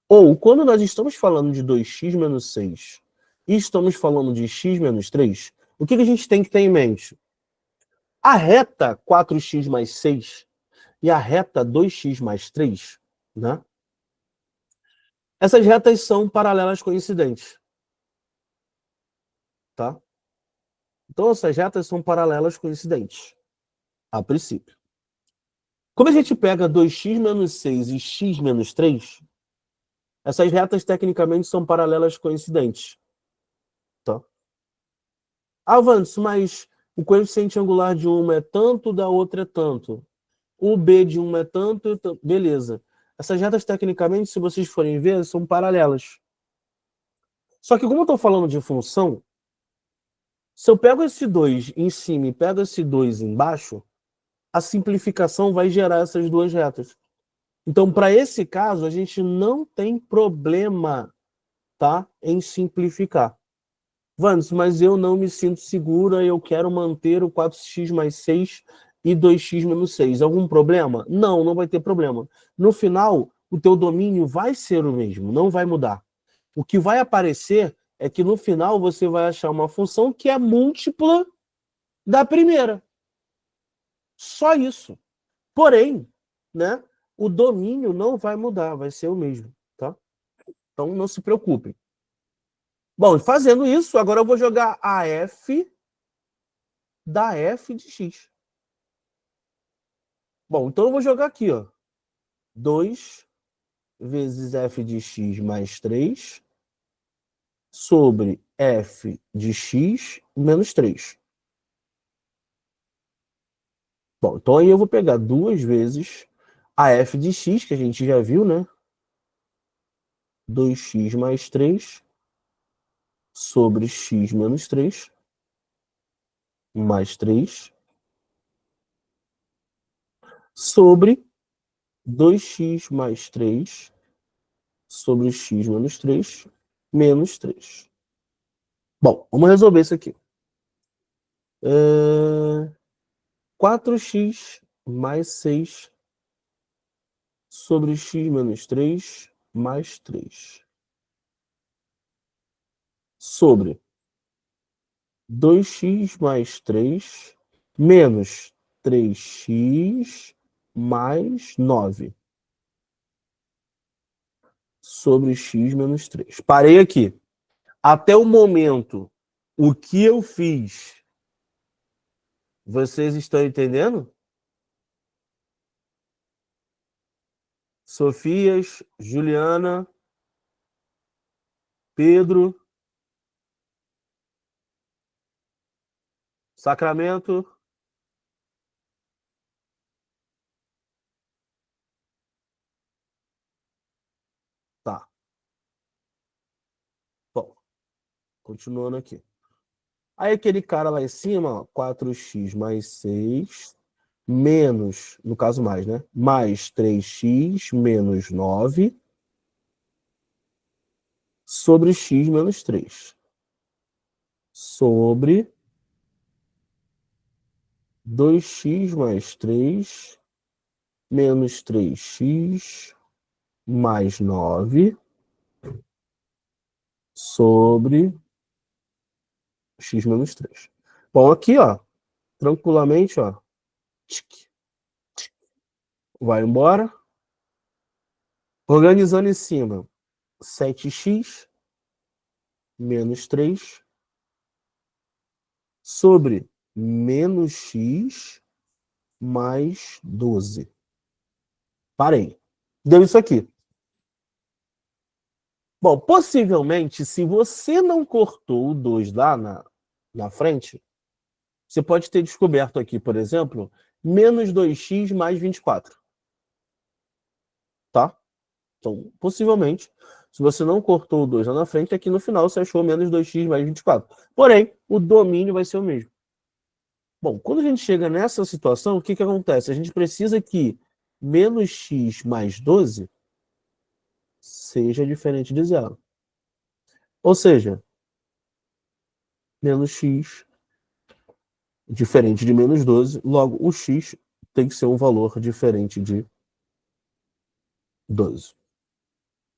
ou quando nós estamos falando de 2x menos 6, e estamos falando de x menos 3, o que a gente tem que ter em mente? A reta 4x mais 6 e a reta 2x mais 3, né? Essas retas são paralelas coincidentes, tá? Então, essas retas são paralelas coincidentes, a princípio. Quando a gente pega 2x menos 6 e x menos 3, essas retas tecnicamente são paralelas coincidentes, tá? Ah, Vandes, mas o coeficiente angular de uma é tanto, da outra é tanto. O B de uma é tanto e tanto. Beleza. Essas retas, tecnicamente, se vocês forem ver, são paralelas. Só que como eu estou falando de função, se eu pego esse 2 em cima e pego esse 2 embaixo, a simplificação vai gerar essas duas retas. Então, para esse caso, a gente não tem problema, tá, em simplificar. Vandes, mas eu não me sinto segura, eu quero manter o 4x mais 6 e 2x menos 6. Algum problema? Não, não vai ter problema. No final, o teu domínio vai ser o mesmo, não vai mudar. O que vai aparecer é que no final você vai achar uma função que é múltipla da primeira. Só isso. Porém, né, o domínio não vai mudar, vai ser o mesmo, tá? Então não se preocupem. Bom, fazendo isso, agora eu vou jogar a f da f de x. Bom, então eu vou jogar aqui, ó. 2 vezes f de x mais 3 sobre f de x menos 3. Bom, então aí eu vou pegar 2 vezes a f de x, que a gente já viu, né? 2x mais 3 sobre x menos 3 mais 3 sobre 2x mais 3 sobre x menos 3 menos 3. Bom, vamos resolver isso aqui. 4x mais 6 sobre x menos 3 mais 3. Sobre 2x mais 3 menos 3x mais 9. Sobre x menos 3. Parei aqui. Até o momento, o que eu fiz, vocês estão entendendo? Sofias, Juliana, Pedro, Sacramento. Tá. Bom, continuando aqui. Aí aquele cara lá em cima, ó, 4x mais 6, menos, no caso mais, né? Mais 3x menos 9 sobre x menos 3. Sobre 2x mais 3 menos 3x mais 9 sobre x menos 3. Bom, aqui, ó, tranquilamente, ó, vai embora. Organizando em cima, 7x menos 3 sobre menos x mais 12. Parei. Deu isso aqui. Bom, possivelmente, se você não cortou o 2 lá na frente, você pode ter descoberto aqui, por exemplo, menos 2x mais 24. Tá? Então, possivelmente, se você não cortou o 2 lá na frente, aqui no final você achou menos 2x mais 24. Porém, o domínio vai ser o mesmo. Bom, quando a gente chega nessa situação, o que acontece? A gente precisa que menos x mais 12 seja diferente de zero. Ou seja, menos x diferente de menos 12, logo o x tem que ser um valor diferente de 12.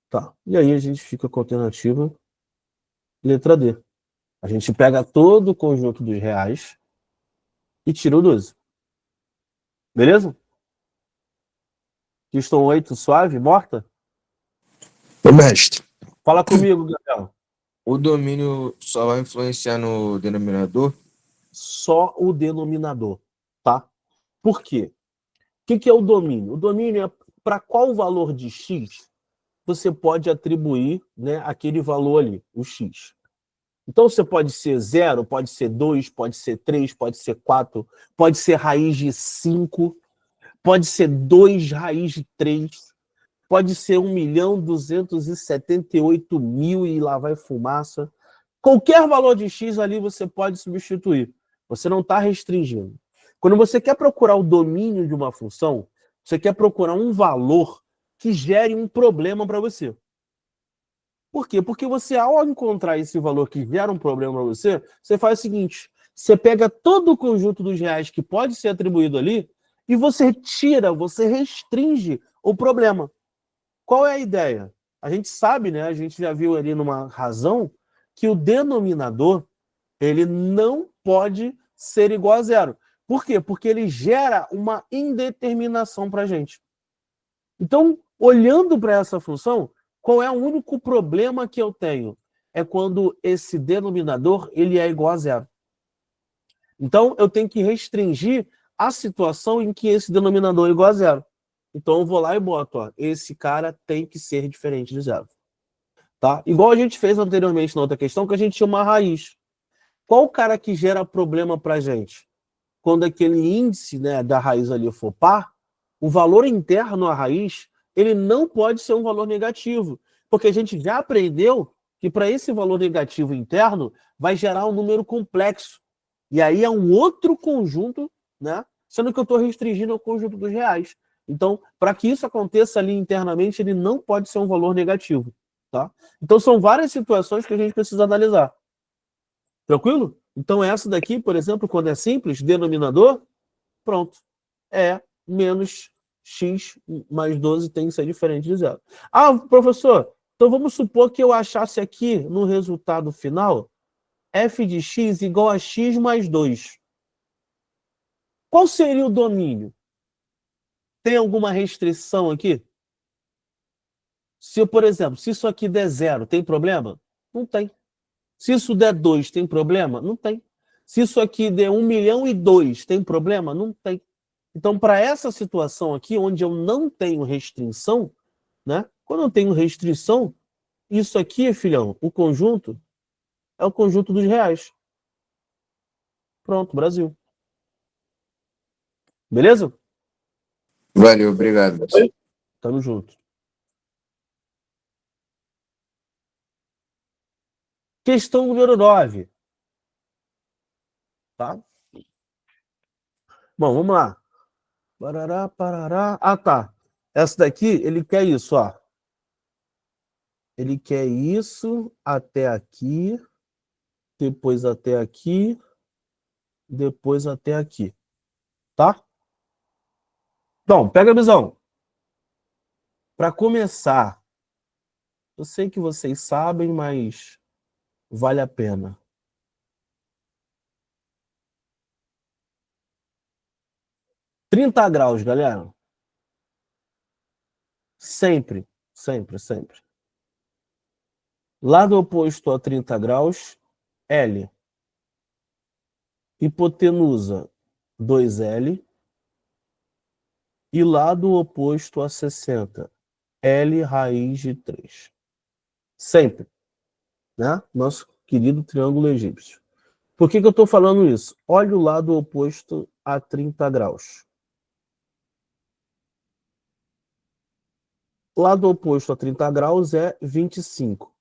Tá. E aí a gente fica com a alternativa letra D. A gente pega todo o conjunto dos reais e tira o 12. Beleza? Questão 8, suave, morta? Ô, mestre, Fala comigo, Gabriel. o domínio só vai influenciar no denominador? Só o denominador, tá? Por quê? O que é o domínio? O domínio é para qual valor de x você pode atribuir, né, aquele valor ali, o x. Então, você pode ser 0, pode ser 2, pode ser 3, pode ser 4, pode ser raiz de 5, pode ser 2 raiz de 3, pode ser 1.278.000 e lá vai fumaça. Qualquer valor de x ali você pode substituir. Você não está restringindo. Quando você quer procurar o domínio de uma função, você quer procurar um valor que gere um problema para você. Por quê? Porque você, ao encontrar esse valor que gera um problema para você, você faz o seguinte, você pega todo o conjunto dos reais que pode ser atribuído ali e você tira, você restringe o problema. Qual é a ideia? A gente sabe, né? A gente já viu ali numa razão que o denominador ele não pode ser igual a zero. Por quê? Porque ele gera uma indeterminação para a gente. Então, olhando para essa função, qual é o único problema que eu tenho? É quando esse denominador ele é igual a zero. Então, eu tenho que restringir a situação em que esse denominador é igual a zero. Então, eu vou lá e boto, ó, esse cara tem que ser diferente de zero. Tá? Igual a gente fez anteriormente na outra questão, que a gente tinha uma raiz. Qual o cara que gera problema para a gente? Quando aquele índice, né, da raiz ali for par, o valor interno à raiz ele não pode ser um valor negativo, porque a gente já aprendeu que para esse valor negativo interno vai gerar um número complexo. E aí é um outro conjunto, né? Sendo que eu estou restringindo ao conjunto dos reais. Então, para que isso aconteça ali internamente, ele não pode ser um valor negativo. Tá? Então, são várias situações que a gente precisa analisar. Tranquilo? Então, essa daqui, por exemplo, quando é simples, denominador, pronto. É menos x mais 12 tem que ser diferente de zero. Ah, professor, então vamos supor que eu achasse aqui no resultado final f de x igual a x mais 2. Qual seria o domínio? Tem alguma restrição aqui? Se, por exemplo, se isso aqui der 0, tem problema? Não tem. Se isso der 2, tem problema? Não tem. Se isso aqui der 1.000.002, tem problema? Não tem. Então, para essa situação aqui, onde eu não tenho restrição, né? Quando eu tenho restrição, isso aqui, filhão, o conjunto é o conjunto dos reais. Pronto, Brasil. Beleza? Valeu, obrigado. Tamo junto. Questão número 9. Tá? Bom, vamos lá. Parará, parará. Ah, tá. Essa daqui, ele quer isso, ó. Ele quer isso até aqui, depois até aqui, depois até aqui. Tá? Então, pega a visão. Para começar, eu sei que vocês sabem, mas vale a pena. Trinta graus, galera. Sempre, sempre, sempre. Lado oposto a 30 graus, L. Hipotenusa, 2L. E lado oposto a 60, L raiz de 3. Sempre. Né? Nosso querido triângulo egípcio. Por que eu estou falando isso? Olha o lado oposto a 30 graus. O lado oposto a 30 graus é 25.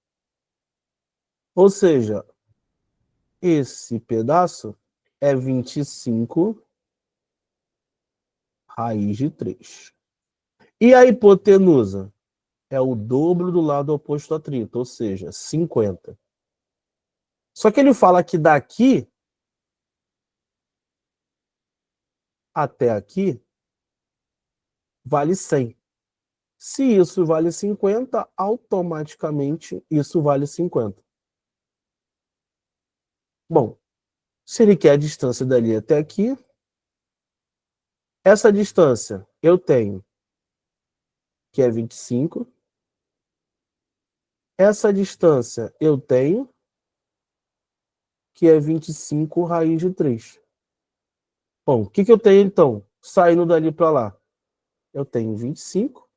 Ou seja, esse pedaço é 25 raiz de 3. E a hipotenusa é o dobro do lado oposto a 30, ou seja, 50. Só que ele fala que daqui até aqui vale 100. Se isso vale 50, automaticamente isso vale 50. Bom, se ele quer a distância dali até aqui, essa distância eu tenho, que é 25. Essa distância eu tenho, que é 25 raiz de 3. Bom, o que eu tenho então, saindo dali para lá? Eu tenho 25,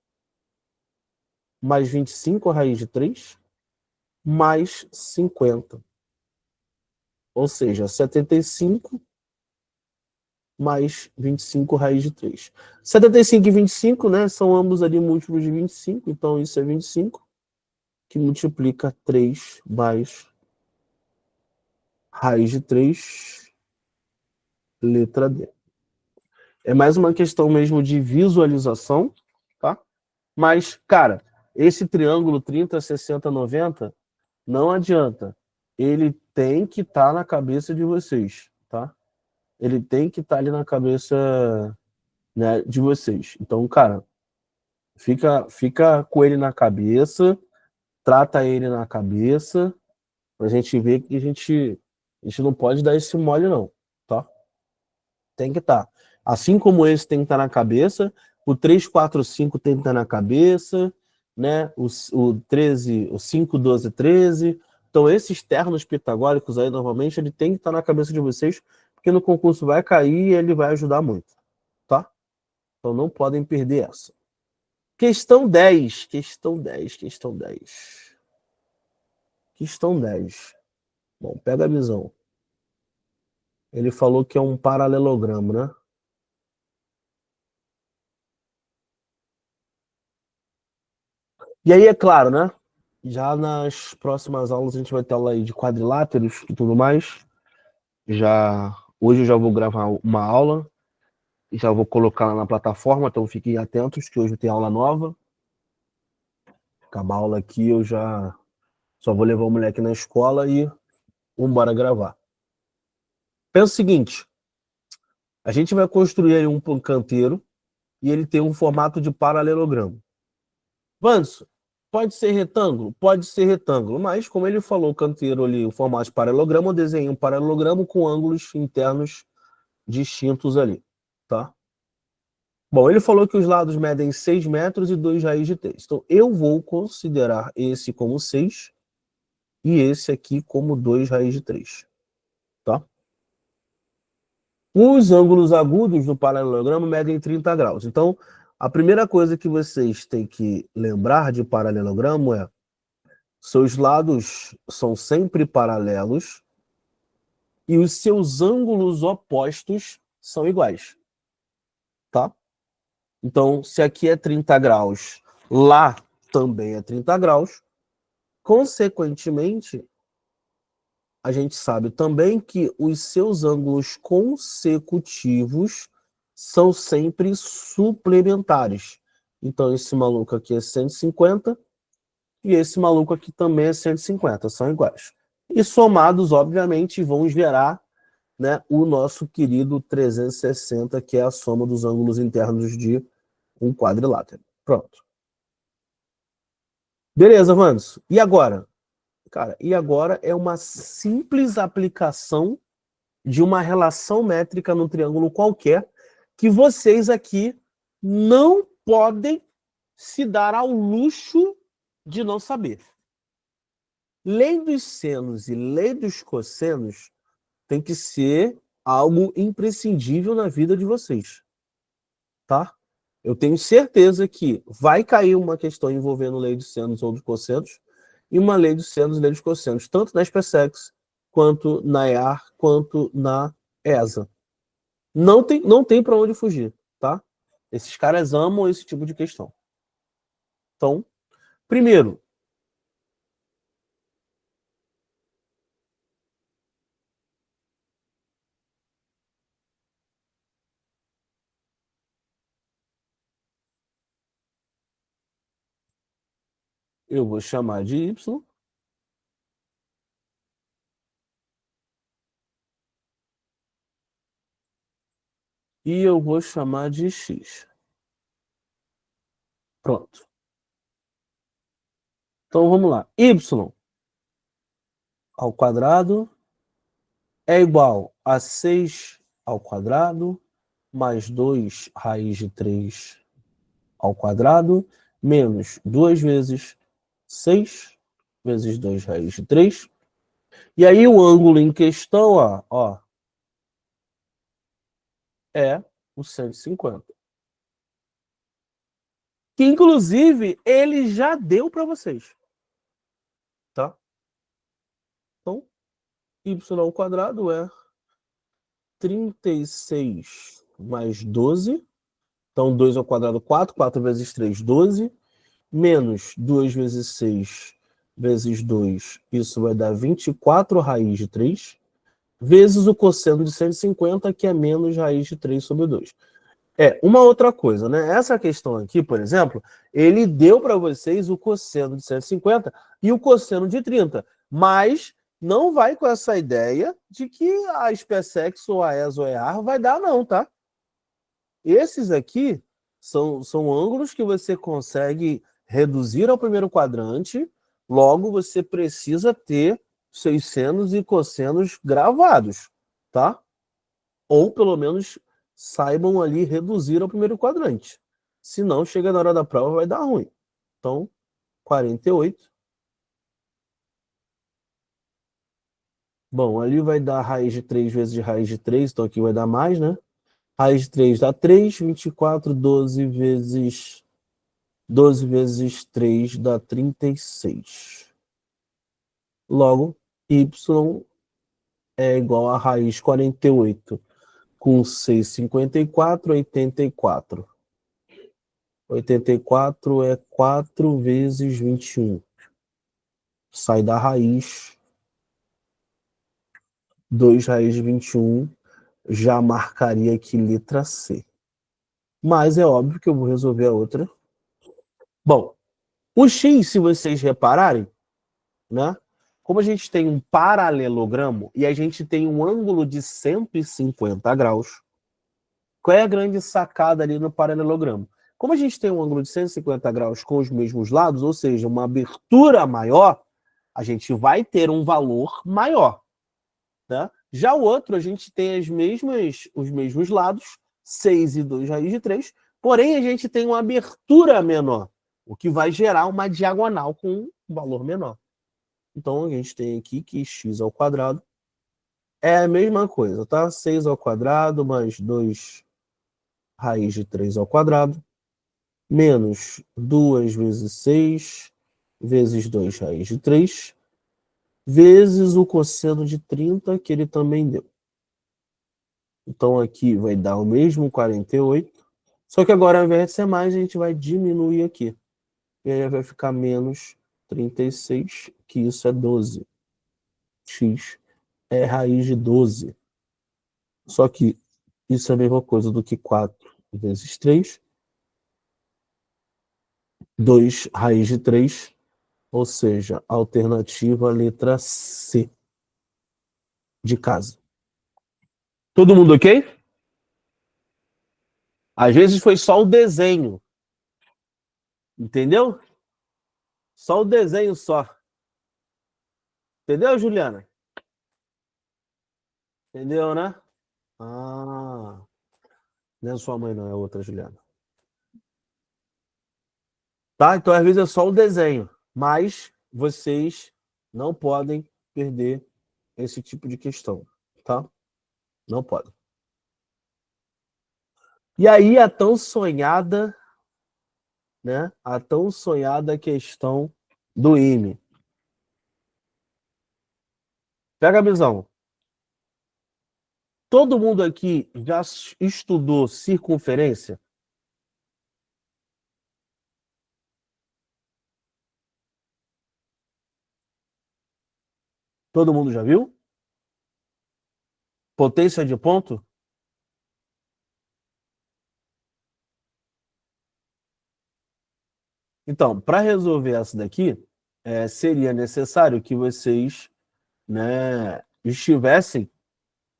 mais 25 raiz de 3, mais 50. Ou seja, 75 mais 25 raiz de 3. 75 e 25, né, são ambos ali múltiplos de 25, então isso é 25, que multiplica 3 mais raiz de 3, letra D. É mais uma questão mesmo de visualização, tá? Mas, cara, esse triângulo 30, 60, 90, não adianta. Ele tem que estar na cabeça de vocês, tá? Ele tem que estar ali na cabeça, né, de vocês. Então, cara, fica com ele na cabeça, trata ele na cabeça, pra gente ver que a gente não pode dar esse mole, não, tá? Tem que estar. Assim como esse tem que estar na cabeça, o 3, 4, 5 tem que estar na cabeça, né? O 13, o 5, 12, 13. Então, esses termos pitagóricos aí, normalmente, ele tem que estar na cabeça de vocês, porque no concurso vai cair e ele vai ajudar muito, tá? Então, não podem perder essa. Questão 10. Questão 10. Questão 10. Questão 10. Bom, pega a visão. Ele falou que é um paralelogramo, né? E aí, é claro, né? Já nas próximas aulas a gente vai ter aula aí de quadriláteros e tudo mais. Hoje eu já vou gravar uma aula e já vou colocar lá na plataforma, então fiquem atentos que hoje tem aula nova. Acabar a aula aqui, eu já só vou levar o moleque na escola e vamos embora gravar. Pensa o seguinte, a gente vai construir aí um canteiro e ele tem um formato de paralelogramo. Vanso, pode ser retângulo? Pode ser retângulo, mas como ele falou, o canteiro ali, o formato de paralelogramo, eu desenhei um paralelogramo com ângulos internos distintos ali, tá? Bom, ele falou que os lados medem 6 metros e 2 raiz de 3. Então, eu vou considerar esse como 6 e esse aqui como 2 raiz de 3, tá? Os ângulos agudos do paralelogramo medem 30 graus. Então, a primeira coisa que vocês têm que lembrar de paralelogramo é seus lados são sempre paralelos e os seus ângulos opostos são iguais, tá? Então, se aqui é 30 graus, lá também é 30 graus. Consequentemente, a gente sabe também que os seus ângulos consecutivos são sempre suplementares. Então, esse maluco aqui é 150 e esse maluco aqui também é 150, são iguais. E somados, obviamente, vão gerar, né, o nosso querido 360, que é a soma dos ângulos internos de um quadrilátero. Pronto. Beleza, Vandes. E agora? Cara, e agora é uma simples aplicação de uma relação métrica num triângulo qualquer que vocês aqui não podem se dar ao luxo de não saber. Lei dos senos e lei dos cossenos tem que ser algo imprescindível na vida de vocês, tá? Eu tenho certeza que vai cair uma questão envolvendo lei dos senos ou dos cossenos e uma lei dos senos e lei dos cossenos, tanto na SpaceX, quanto na EAR, quanto na ESA. Não tem para onde fugir, tá? Esses caras amam esse tipo de questão. Então, primeiro, eu vou chamar de Y. E eu vou chamar de X. Pronto. Então, vamos lá. Y ao quadrado é igual a 6 ao quadrado mais 2 raiz de 3 ao quadrado menos 2 vezes 6 vezes 2 raiz de 3. E aí o ângulo em questão, ó, é o 150. Que, inclusive, ele já deu para vocês. Tá? Então, y ao quadrado é 36 mais 12. Então, 2 ao quadrado, 4. 4 vezes 3, 12. Menos 2 vezes 6 vezes 2. Isso vai dar 24 raiz de 3. Vezes o cosseno de 150, que é menos raiz de 3 sobre 2. Uma outra coisa, né? Essa questão aqui, por exemplo, ele deu para vocês o cosseno de 150 e o cosseno de 30, mas não vai com essa ideia de que a SpaceX ou a ESA ou a EAR vai dar não, tá? Esses aqui são ângulos que você consegue reduzir ao primeiro quadrante, logo você precisa ter seus senos e cossenos gravados, tá? Ou pelo menos saibam ali reduzir ao primeiro quadrante. Se não, chega na hora da prova, vai dar ruim. Então, 48. Bom, ali vai dar raiz de 3 vezes raiz de 3, então aqui vai dar mais, né? Raiz de 3 dá 3, 24, 12 vezes 3 dá 36. Logo, y é igual a raiz 48 com 6, 54, 84. 84 é 4 vezes 21. Sai da raiz. 2 raiz de 21 já marcaria aqui letra C. Mas é óbvio que eu vou resolver a outra. Bom, o x, se vocês repararem, né? como a gente tem um paralelogramo e a gente tem um ângulo de 150 graus, qual é a grande sacada ali no paralelogramo? Como a gente tem um ângulo de 150 graus com os mesmos lados, ou seja, uma abertura maior, a gente vai ter um valor maior. Né? Já o outro, a gente tem os mesmos lados, 6 e 2 raiz de 3, porém a gente tem uma abertura menor, o que vai gerar uma diagonal com um valor menor. Então a gente tem aqui que x ao quadrado é a mesma coisa, tá? 6 ao quadrado mais 2 raiz de 3 ao quadrado, menos 2 vezes 6 vezes 2 raiz de 3, vezes o cosseno de 30, que ele também deu. Então aqui vai dar o mesmo 48, só que agora ao invés de ser mais, a gente vai diminuir aqui. E aí vai ficar menos 36, que isso é 12. X é raiz de 12. Só que isso é a mesma coisa do que 4 vezes 3. 2 raiz de 3, ou seja, alternativa letra C de casa. Todo mundo ok? Às vezes foi só o desenho. Entendeu? Só o desenho só. Entendeu, Juliana? Entendeu, né? Ah, não é sua mãe, não, é outra Juliana. Tá? Então, às vezes é só o desenho. Mas vocês não podem perder esse tipo de questão. Tá? Não podem. E aí, a tão sonhada, né? A tão sonhada questão do IME. Pega a visão. Todo mundo aqui já estudou circunferência? Todo mundo já viu? Potência de ponto? Então, para resolver essa daqui, seria necessário que vocês, né, estivessem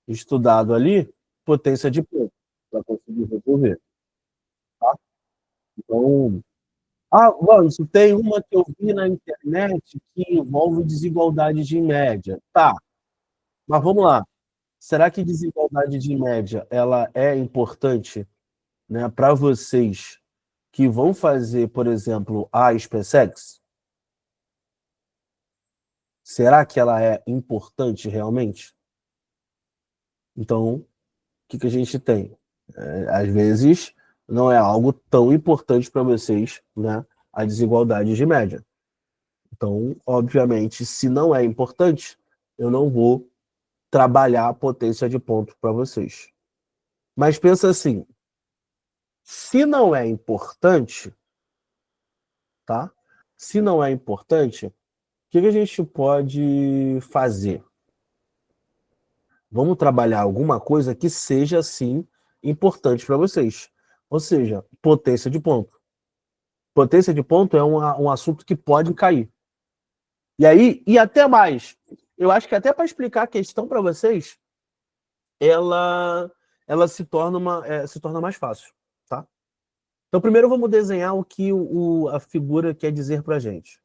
estudado ali potência de ponto para conseguir resolver. Tá? Então, Maurício, tem uma que eu vi na internet que envolve desigualdade de média. Tá, mas vamos lá. Será que desigualdade de média ela é importante, né, para vocês que vão fazer, por exemplo, a SpaceX? Será que ela é importante realmente? Então, o que a gente tem? Às vezes, não é algo tão importante para vocês, né, a desigualdade de média. Então, obviamente, se não é importante, eu não vou trabalhar a potência de ponto para vocês. Mas pensa assim, se não é importante, tá? Se não é importante, o que a gente pode fazer? Vamos trabalhar alguma coisa que seja, sim, importante para vocês. Ou seja, potência de ponto. Potência de ponto é um assunto que pode cair. E aí, e até mais, eu acho que até para explicar a questão para vocês, ela se torna mais fácil, tá? Então, primeiro vamos desenhar o que a figura quer dizer para a gente.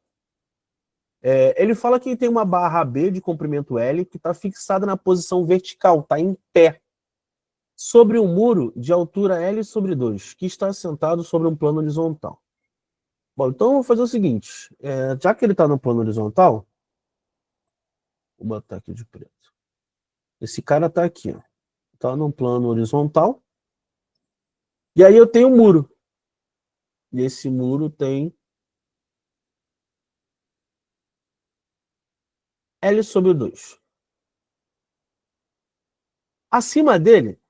Ele fala que tem uma barra B de comprimento L que está fixada na posição vertical, está em pé, sobre um muro de altura L sobre 2, que está assentado sobre um plano horizontal. Bom, então eu vou fazer o seguinte, já que ele está no plano horizontal, vou botar aqui de preto. Esse cara está aqui, ó. Está no plano horizontal. E aí eu tenho um muro. E esse muro tem L sobre 2. Acima dele,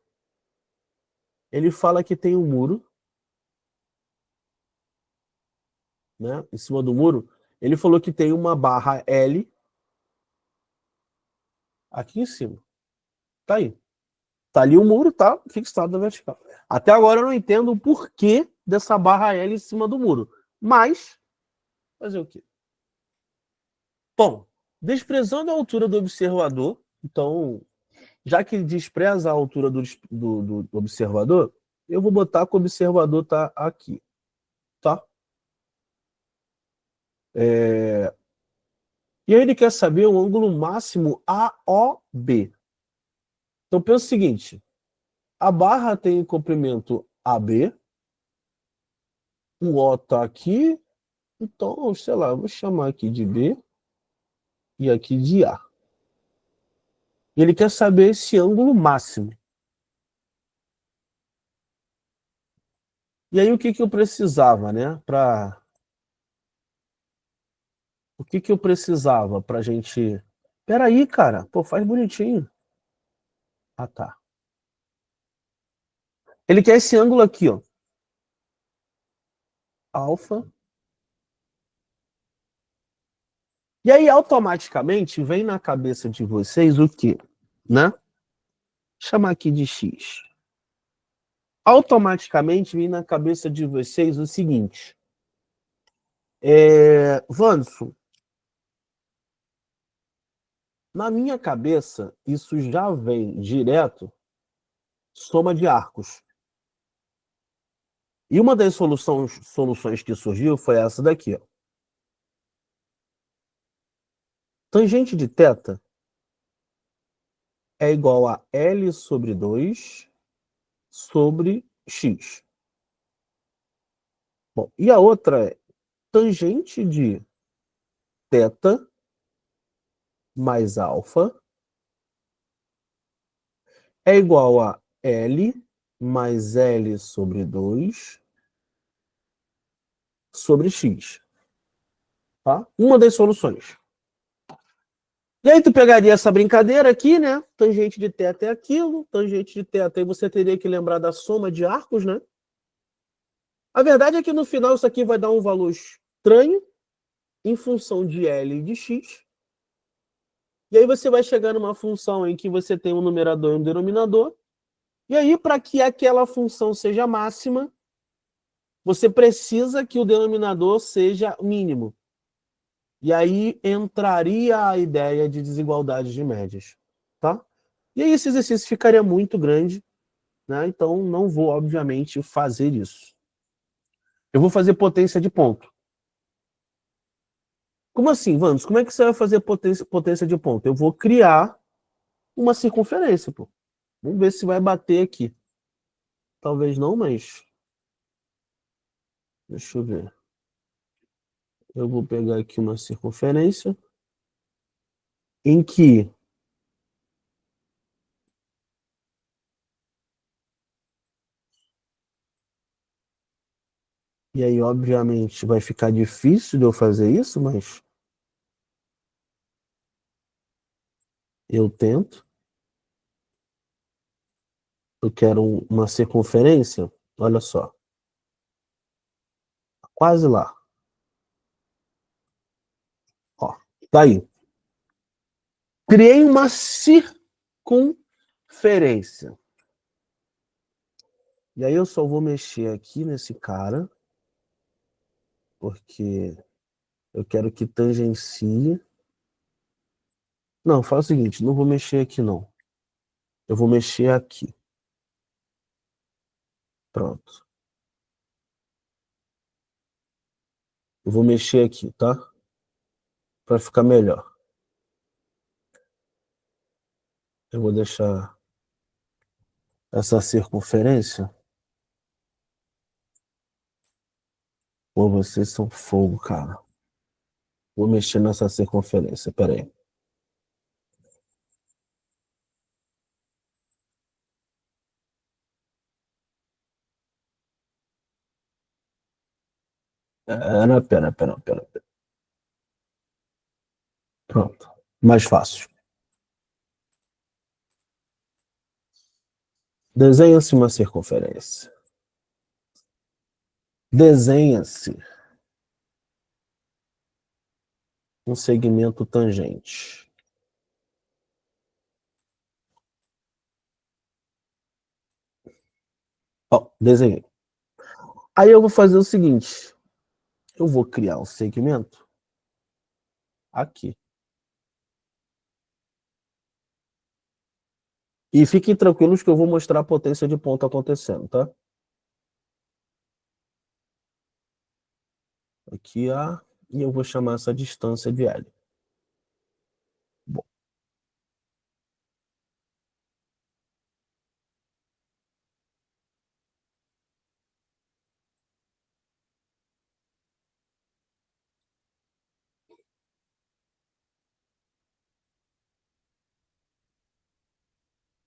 ele fala que tem um muro, né? Em cima do muro, ele falou que tem uma barra L aqui em cima. Tá aí. Tá ali o muro, tá fixado na vertical. Até agora eu não entendo o porquê dessa barra L em cima do muro. Mas, fazer o quê? Bom, Desprezando a altura do observador, então, já que ele despreza a altura do observador, eu vou botar que o observador está aqui, tá? E aí ele quer saber o ângulo máximo AOB. Então pensa o seguinte, a barra tem o comprimento AB, o O está aqui, então, sei lá, eu vou chamar aqui de B e aqui de A. E ele quer saber esse ângulo máximo. E aí o que eu precisava, né? O que eu precisava pra gente... Peraí, cara. Pô, faz bonitinho. Ah, tá. Ele quer esse ângulo aqui, ó. Alfa. E aí, automaticamente, vem na cabeça de vocês o quê? Né? Vou chamar aqui de X. Automaticamente vem na cabeça de vocês o seguinte. Wanderson, na minha cabeça, isso já vem direto soma de arcos. E uma das soluções que surgiu foi essa daqui, ó. Tangente de θ é igual a L sobre 2 sobre X. Bom, e a outra é tangente de θ mais alfa é igual a L mais L sobre 2 sobre X. Tá? Uma das soluções. E aí tu pegaria essa brincadeira aqui, né? Tangente de θ é aquilo, tangente de θ, aí você teria que lembrar da soma de arcos, né? A verdade é que no final isso aqui vai dar um valor estranho em função de L e de X. E aí você vai chegar numa função em que você tem um numerador e um denominador. E aí, para que aquela função seja máxima, você precisa que o denominador seja mínimo. E aí entraria a ideia de desigualdade de médias. Tá? E aí esse exercício ficaria muito grande, né? Então não vou, obviamente, fazer isso. Eu vou fazer potência de ponto. Como assim, Vamos? Como é que você vai fazer potência de ponto? Eu vou criar uma circunferência, pô. Vamos ver se vai bater aqui. Talvez não, mas... Deixa eu ver. Eu vou pegar aqui uma circunferência em que e aí, obviamente, vai ficar difícil de eu fazer isso, mas eu tento. Eu quero uma circunferência, olha só, quase lá. Ó, tá aí. Criei uma circunferência. E aí eu só vou mexer aqui nesse cara, porque eu quero que tangencie. Não, faz o seguinte, não vou mexer aqui não. Eu vou mexer aqui. Pronto. Eu vou mexer aqui, tá? Para ficar melhor. Eu vou deixar essa circunferência. Pô, vocês são fogo, cara. Vou mexer nessa circunferência, peraí. Pera. Pronto. Mais fácil. Desenha-se uma circunferência. Desenha-se um segmento tangente. Ó, desenhei. Aí eu vou fazer o seguinte. Eu vou criar um segmento aqui. E fiquem tranquilos que eu vou mostrar a potência de ponto acontecendo, tá? Aqui A, e eu vou chamar essa distância de L. Bom.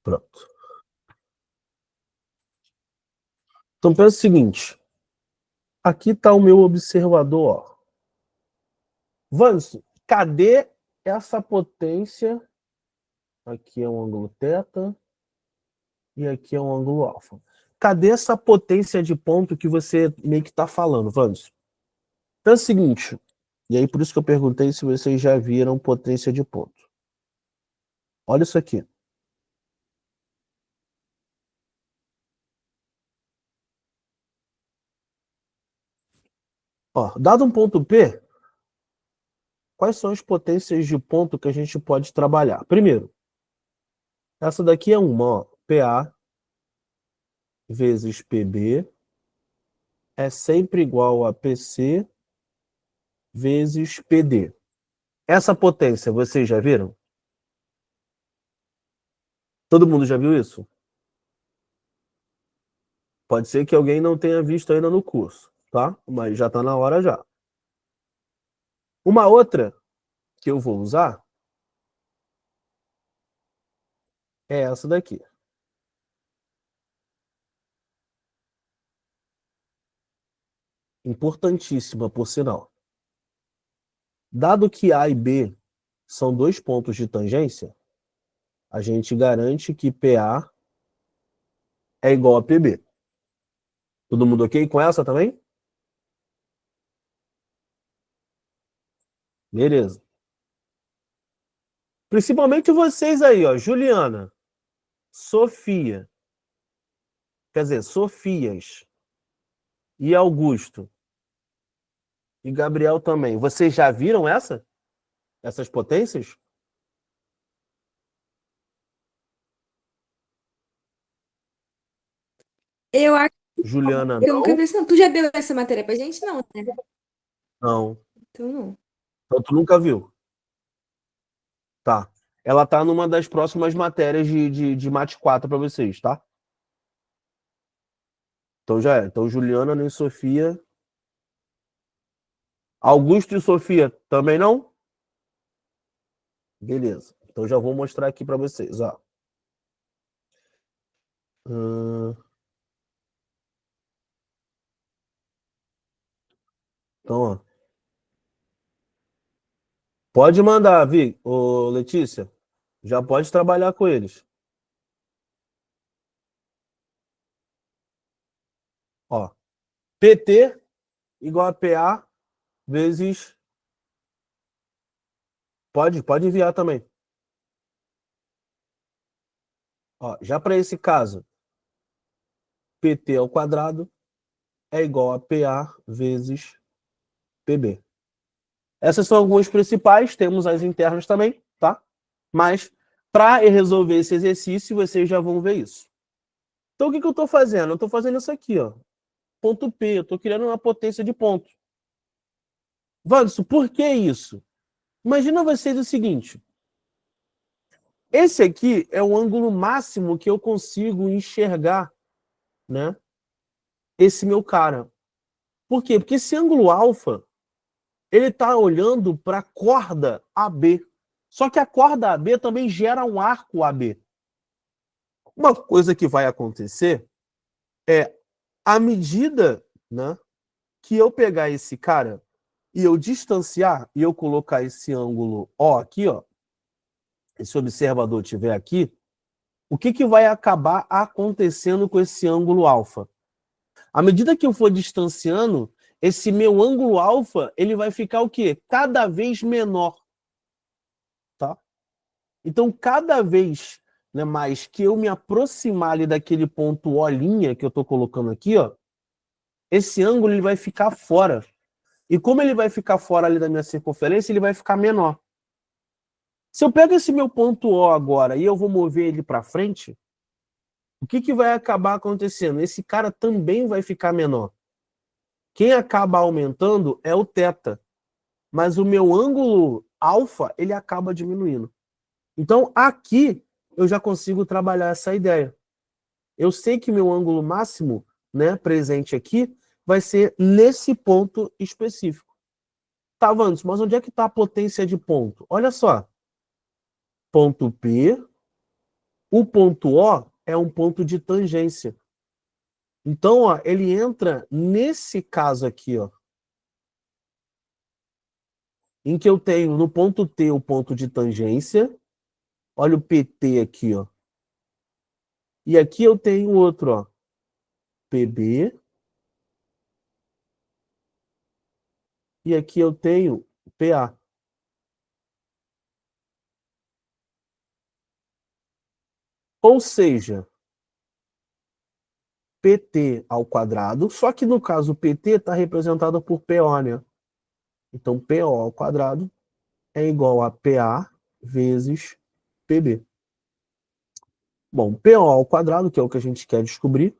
Pronto. Então pensa o seguinte. Aqui está o meu observador, ó. Vanso, cadê essa potência? Aqui é um ângulo θ e aqui é um ângulo alfa. Cadê essa potência de ponto que você meio que está falando, Vanso? Então é o seguinte, e aí por isso que eu perguntei se vocês já viram potência de ponto. Olha isso aqui. Ó, dado um ponto P, quais são as potências de ponto que a gente pode trabalhar? Primeiro, essa daqui é uma, ó, PA vezes PB é sempre igual a PC vezes PD. Essa potência, vocês já viram? Todo mundo já viu isso? Pode ser que alguém não tenha visto ainda no curso, tá? Mas já está na hora já. Uma outra que eu vou usar é essa daqui. Importantíssima, por sinal. Dado que A e B são dois pontos de tangência, a gente garante que PA é igual a PB. Todo mundo ok com essa também? Beleza. Principalmente vocês aí, ó, Juliana, Sofia, quer dizer, Sofias e Augusto e Gabriel também. Vocês já viram essas potências? Eu acho Juliana, que eu nunca não? vi isso, não. Tu já deu essa matéria pra gente? Não, né? Não. Então não. Então tu nunca viu. Tá. Ela tá numa das próximas matérias de Mate 4 para vocês, tá? Então já é. Então Juliana nem Sofia. Augusto e Sofia também não? Beleza. Então já vou mostrar aqui para vocês, ó. Então, ó. Pode mandar, Vi, ô Letícia. Já pode trabalhar com eles. Ó. PT igual a PA vezes. Pode enviar também. Ó, já para esse caso, PT ao quadrado é igual a PA vezes PB. Essas são algumas principais, temos as internas também, tá? Mas para resolver esse exercício, vocês já vão ver isso. Então o que eu estou fazendo? Eu estou fazendo isso aqui, ó. Ponto P, eu estou criando uma potência de ponto. Wanderson, por que isso? Imagina vocês o seguinte. Esse aqui é o ângulo máximo que eu consigo enxergar, né? Esse meu cara. Por quê? Porque esse ângulo alfa, ele está olhando para a corda AB. Só que a corda AB também gera um arco AB. Uma coisa que vai acontecer é, à medida, né, que eu pegar esse cara e eu distanciar e eu colocar esse ângulo O aqui, ó, esse observador estiver aqui, o que vai acabar acontecendo com esse ângulo alfa? À medida que eu for distanciando, esse meu ângulo alfa, ele vai ficar o quê? Cada vez menor. Tá? Então, cada vez, né, mais que eu me aproximar ali daquele ponto O' que eu estou colocando aqui, ó, esse ângulo ele vai ficar fora. E como ele vai ficar fora ali da minha circunferência, ele vai ficar menor. Se eu pego esse meu ponto O agora e eu vou mover ele para frente, o que vai acabar acontecendo? Esse cara também vai ficar menor. Quem acaba aumentando é o θ, mas o meu ângulo alfa, ele acaba diminuindo. Então, aqui, eu já consigo trabalhar essa ideia. Eu sei que meu ângulo máximo, né, presente aqui, vai ser nesse ponto específico. Tá, Vandes, mas onde é que está a potência de ponto? Olha só. Ponto P, o ponto O é um ponto de tangência. Então, ó, ele entra nesse caso aqui, ó, em que eu tenho no ponto T o ponto de tangência. Olha o PT aqui, ó. E aqui eu tenho outro, ó, PB. E aqui eu tenho PA. Ou seja, PT ao quadrado, só que no caso o PT está representado por PO, né? Então, PO ao quadrado é igual a PA vezes PB. Bom, PO ao quadrado, que é o que a gente quer descobrir.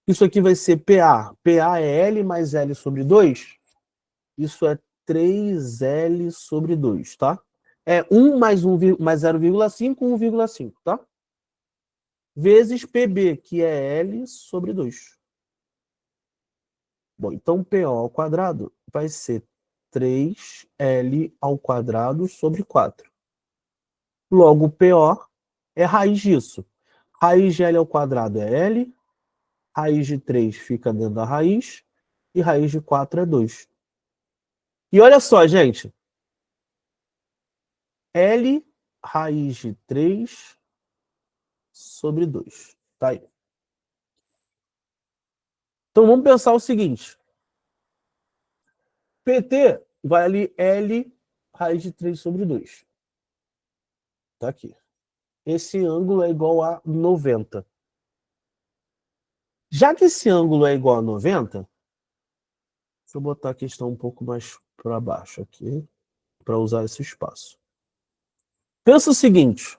Isso aqui vai ser PA. PA é L mais L sobre 2. Isso é 3L sobre 2, tá? É 1 mais 0,5, 1,5, tá? Vezes PB, que é L sobre 2. Bom, então PO ao quadrado vai ser 3L ao quadrado sobre 4. Logo, PO é raiz disso. Raiz de L ao quadrado é L, raiz de 3 fica dentro da raiz, e raiz de 4 é 2. E olha só, gente. L raiz de 3 sobre 2. Tá aí. Então vamos pensar o seguinte. PT vale L raiz de 3 sobre 2. Tá aqui. Esse ângulo é igual a 90. Já que esse ângulo é igual a 90, deixa eu botar a questão um pouco mais para baixo aqui, para usar esse espaço. Pensa o seguinte.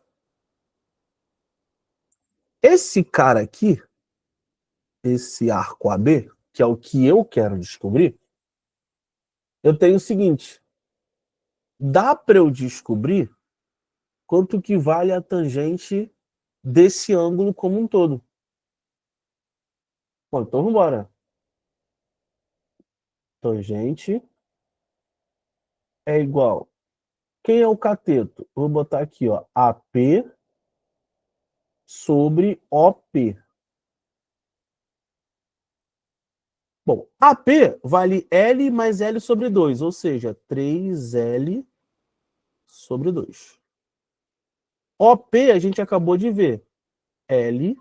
Esse cara aqui, esse arco AB, que é o que eu quero descobrir, eu tenho o seguinte. Dá para eu descobrir quanto que vale a tangente desse ângulo como um todo. Bom, então vamos embora. Tangente é igual. Quem é o cateto? Vou botar aqui, ó, AP sobre OP. Bom, AP vale L mais L sobre 2, ou seja, 3L sobre 2. OP a gente acabou de ver. L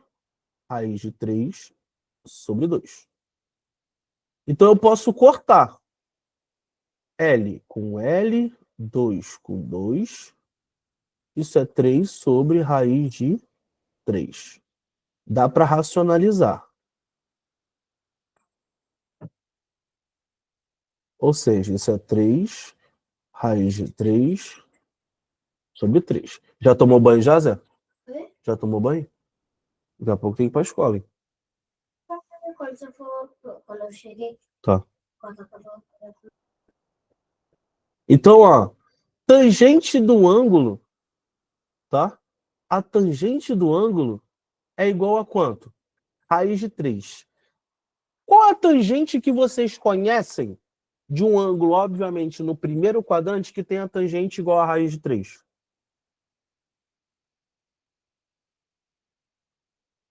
raiz de 3 sobre 2. Então eu posso cortar L com L, 2 com 2. Isso é 3 sobre raiz de 3. Dá para racionalizar. Ou seja, isso é 3 raiz de 3 sobre 3. Já tomou banho já, Zé? Já tomou banho? Daqui a pouco tem que ir para a escola, hein? Quando você falou, quando eu cheguei, Tá. quando Então, ó, tangente do ângulo, tá? A tangente do ângulo é igual a quanto? Raiz de 3. Qual a tangente que vocês conhecem de um ângulo, obviamente, no primeiro quadrante, que tem a tangente igual a raiz de 3?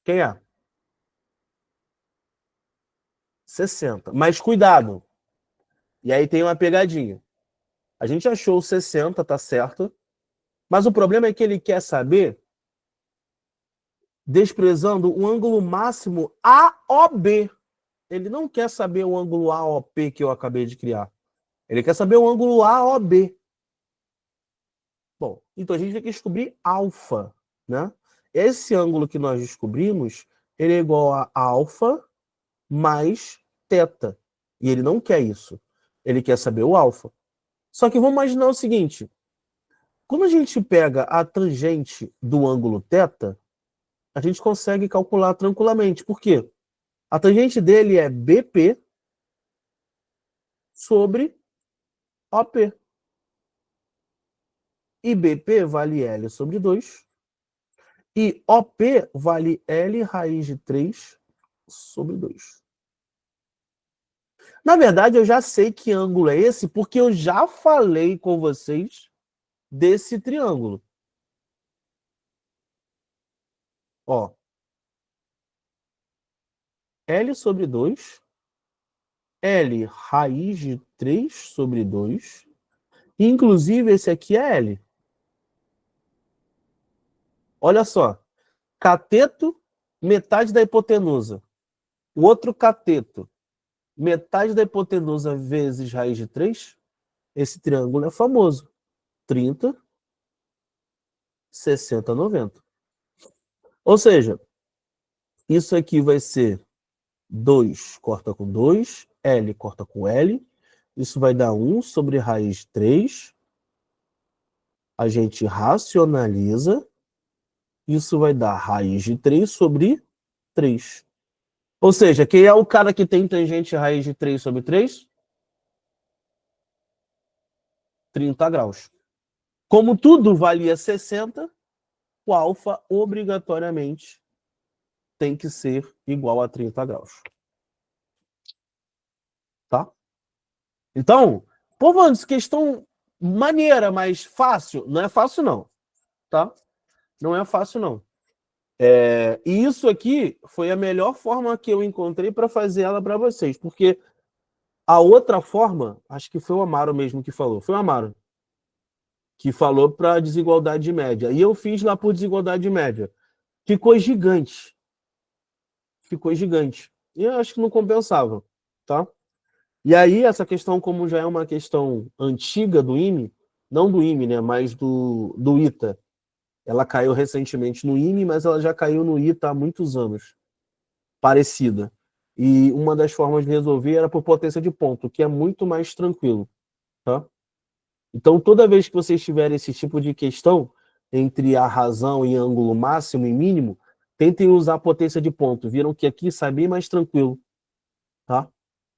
Quem é? 60. Mas cuidado. E aí tem uma pegadinha. A gente achou 60, tá certo? Mas o problema é que ele quer saber, desprezando o ângulo máximo AOB. Ele não quer saber o ângulo AOP que eu acabei de criar. Ele quer saber o ângulo AOB. Bom, então a gente tem que descobrir alfa, né? Esse ângulo que nós descobrimos, ele é igual a alfa mais θ. E ele não quer isso. Ele quer saber o alfa. Só que vamos imaginar o seguinte. Quando a gente pega a tangente do ângulo θ, a gente consegue calcular tranquilamente. Por quê? A tangente dele é BP sobre OP. E BP vale L sobre 2. E OP vale L raiz de 3 sobre 2. Na verdade, eu já sei que ângulo é esse, porque eu já falei com vocês desse triângulo. Ó, L sobre 2, L raiz de 3 sobre 2, inclusive esse aqui é L. Olha só, cateto, metade da hipotenusa. O outro cateto, metade da hipotenusa vezes raiz de 3. Esse triângulo é famoso. 30, 60, 90. Ou seja, isso aqui vai ser 2 corta com 2, L corta com L. Isso vai dar 1 sobre raiz de 3. A gente racionaliza. Isso vai dar raiz de 3 sobre 3. Ou seja, quem é o cara que tem tangente raiz de 3 sobre 3? 30 graus. Como tudo valia 60, o alfa obrigatoriamente tem que ser igual a 30 graus. Tá? Então, pô, mano, questão maneira, mas fácil. Não é fácil, não. Tá? Não é fácil, não. E isso aqui foi a melhor forma que eu encontrei para fazer ela para vocês. Porque a outra forma, acho que foi o Amaro mesmo que falou. Foi o Amaro que falou para desigualdade de média. E eu fiz lá por desigualdade de média. Ficou gigante. Ficou gigante. E eu acho que não compensava. Tá? E aí, essa questão, como já é uma questão antiga do IME, não do IME, né, mas do ITA, ela caiu recentemente no IME, mas ela já caiu no ITA há muitos anos, parecida. E uma das formas de resolver era por potência de ponto, que é muito mais tranquilo. Tá? Então, toda vez que vocês tiverem esse tipo de questão, entre a razão e ângulo máximo e mínimo, tentem usar potência de ponto. Viram que aqui sai bem mais tranquilo. Tá?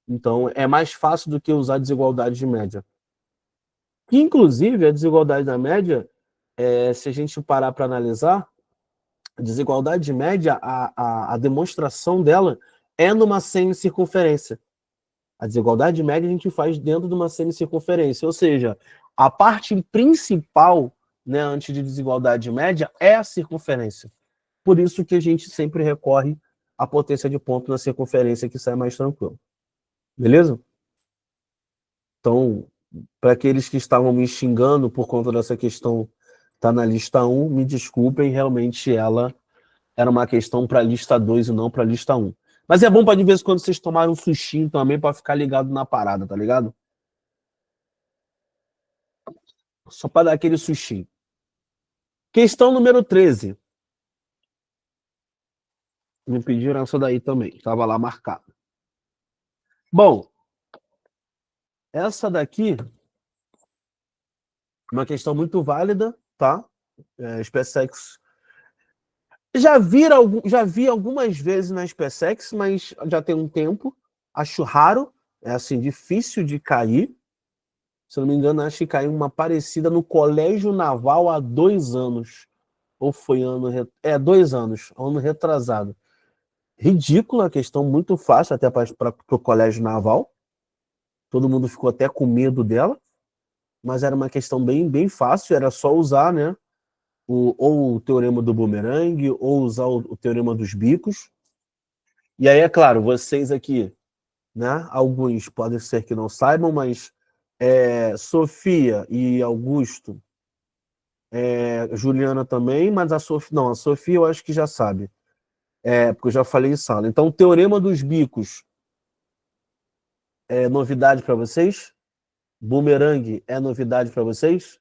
Então, é mais fácil do que usar desigualdade de média. Inclusive, a desigualdade da média, se a gente parar para analisar, a desigualdade de média, a demonstração dela é numa semicircunferência. A desigualdade de média a gente faz dentro de uma semicircunferência, ou seja, a parte principal, né, antes de desigualdade de média, é a circunferência. Por isso que a gente sempre recorre à potência de ponto na circunferência, que sai mais tranquilo. Beleza? Então, para aqueles que estavam me xingando por conta dessa questão tá na lista 1, me desculpem, realmente ela era uma questão para a lista 2 e não para a lista 1. Mas é bom para de vez em quando vocês tomarem um sustinho também para ficar ligado na parada, tá ligado? Só para dar aquele sustinho. Questão número 13. Me pediram essa daí também, estava lá marcado. Bom, essa daqui é uma questão muito válida, tá? SpaceX. Já vi algumas vezes na SpaceX, mas já tem um tempo. Acho raro, é assim, difícil de cair. Se eu não me engano, acho que caiu uma parecida no Colégio Naval há 2 anos. Ou foi ano... 2 anos, ano retrasado. Ridícula, questão muito fácil até para o Colégio Naval. Todo mundo ficou até com medo dela. Mas era uma questão bem, bem fácil, era só usar, né? Ou o teorema do bumerangue, ou usar o teorema dos bicos. E aí, é claro, vocês aqui, né? Alguns podem ser que não saibam, mas Sofia e Augusto, Juliana também, mas a Sofia eu acho que já sabe, porque eu já falei em sala. Então, o teorema dos bicos é novidade para vocês? Bumerangue é novidade para vocês?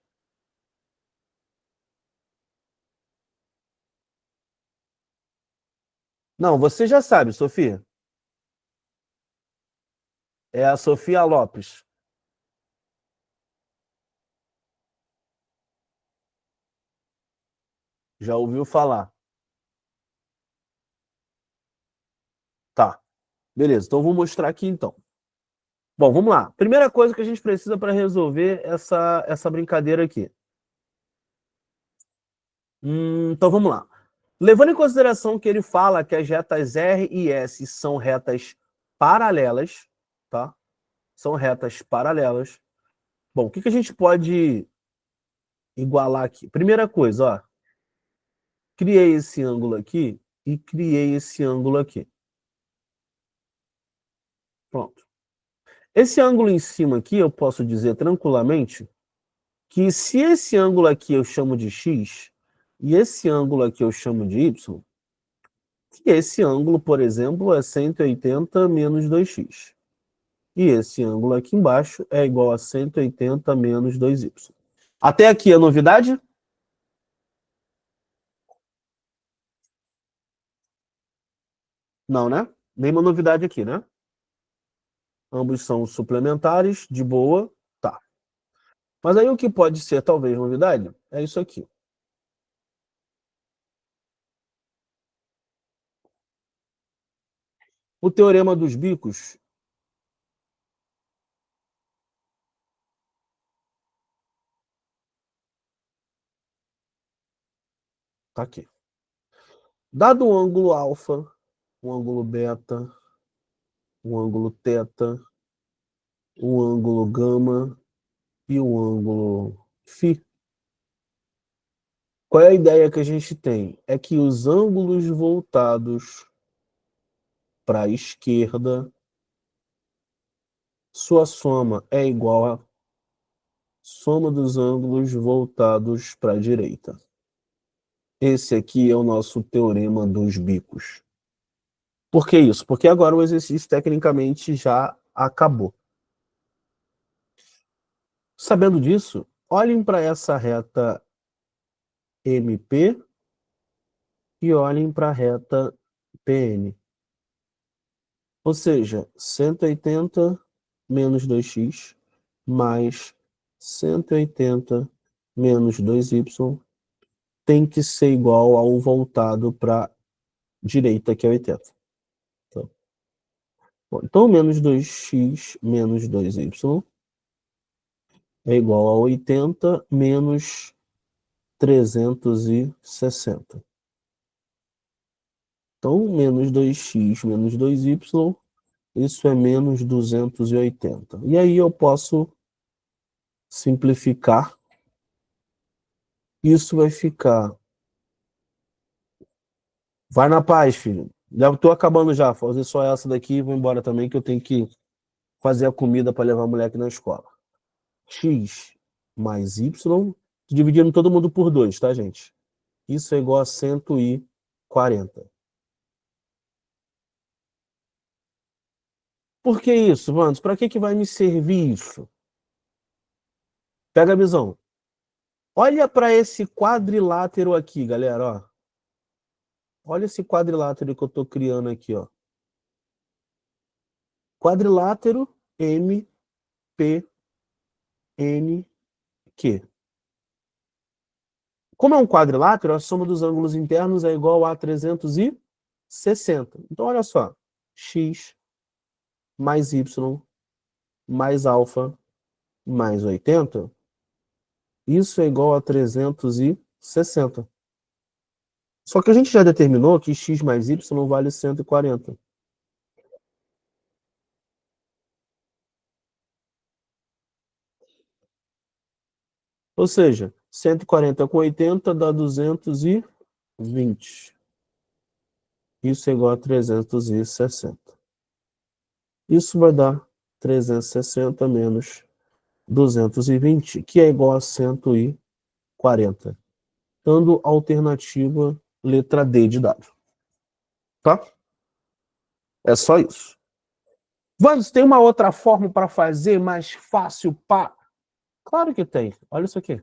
Não, você já sabe, Sofia. É a Sofia Lopes. Já ouviu falar? Tá, beleza. Então, vou mostrar aqui, então. Bom, vamos lá. Primeira coisa que a gente precisa para resolver essa brincadeira aqui. Então, vamos lá. Levando em consideração que ele fala que as retas R e S são retas paralelas, tá? São retas paralelas. Bom, o que a gente pode igualar aqui? Primeira coisa, ó. Criei esse ângulo aqui e criei esse ângulo aqui. Pronto. Esse ângulo em cima aqui, eu posso dizer tranquilamente que se esse ângulo aqui eu chamo de x e esse ângulo aqui eu chamo de y, que esse ângulo, por exemplo, é 180 menos 2x. E esse ângulo aqui embaixo é igual a 180 menos 2y. Até aqui a novidade? Não, né? Nenhuma novidade aqui, né? Ambos são suplementares, de boa, tá. Mas aí o que pode ser talvez novidade é isso aqui. O teorema dos bicos tá aqui. Dado um ângulo alfa, um ângulo beta, um ângulo teta, um ângulo gama e um ângulo φ. Qual é a ideia que a gente tem? É que os ângulos voltados para a esquerda, sua soma é igual à soma dos ângulos voltados para a direita. Esse aqui é o nosso teorema dos bicos. Por que isso? Porque agora o exercício tecnicamente já acabou. Sabendo disso, olhem para essa reta MP e olhem para a reta PN. Ou seja, 180 menos 2x mais 180 menos 2y tem que ser igual ao voltado para a direita, que é 80. Então, menos 2x menos 2y é igual a 80 menos 360. Então, menos 2x menos 2y, isso é menos 280. E aí eu posso simplificar. Isso vai ficar... Vai na paz, filho. Já estou acabando já. Vou fazer só essa daqui e vou embora também, que eu tenho que fazer a comida para levar o moleque na escola. X mais Y, dividindo todo mundo por 2, tá, gente? Isso é igual a 140. Por que isso, Vandos? Para que vai me servir isso? Pega a visão. Olha para esse quadrilátero aqui, galera. Ó. Olha esse quadrilátero que eu estou criando aqui. Ó. Quadrilátero M, P, N, Q. Como é um quadrilátero, a soma dos ângulos internos é igual a 360. Então, olha só. X mais Y mais alfa mais 80. Isso é igual a 360. Só que a gente já determinou que x mais y vale 140. Ou seja, 140 com 80 dá 220. Isso é igual a 360. Isso vai dar 360 menos 220, que é igual a 140. Dando alternativa letra D de dado. Tá? É só isso. Vamos, tem uma outra forma para fazer mais fácil para... Claro que tem. Olha isso aqui.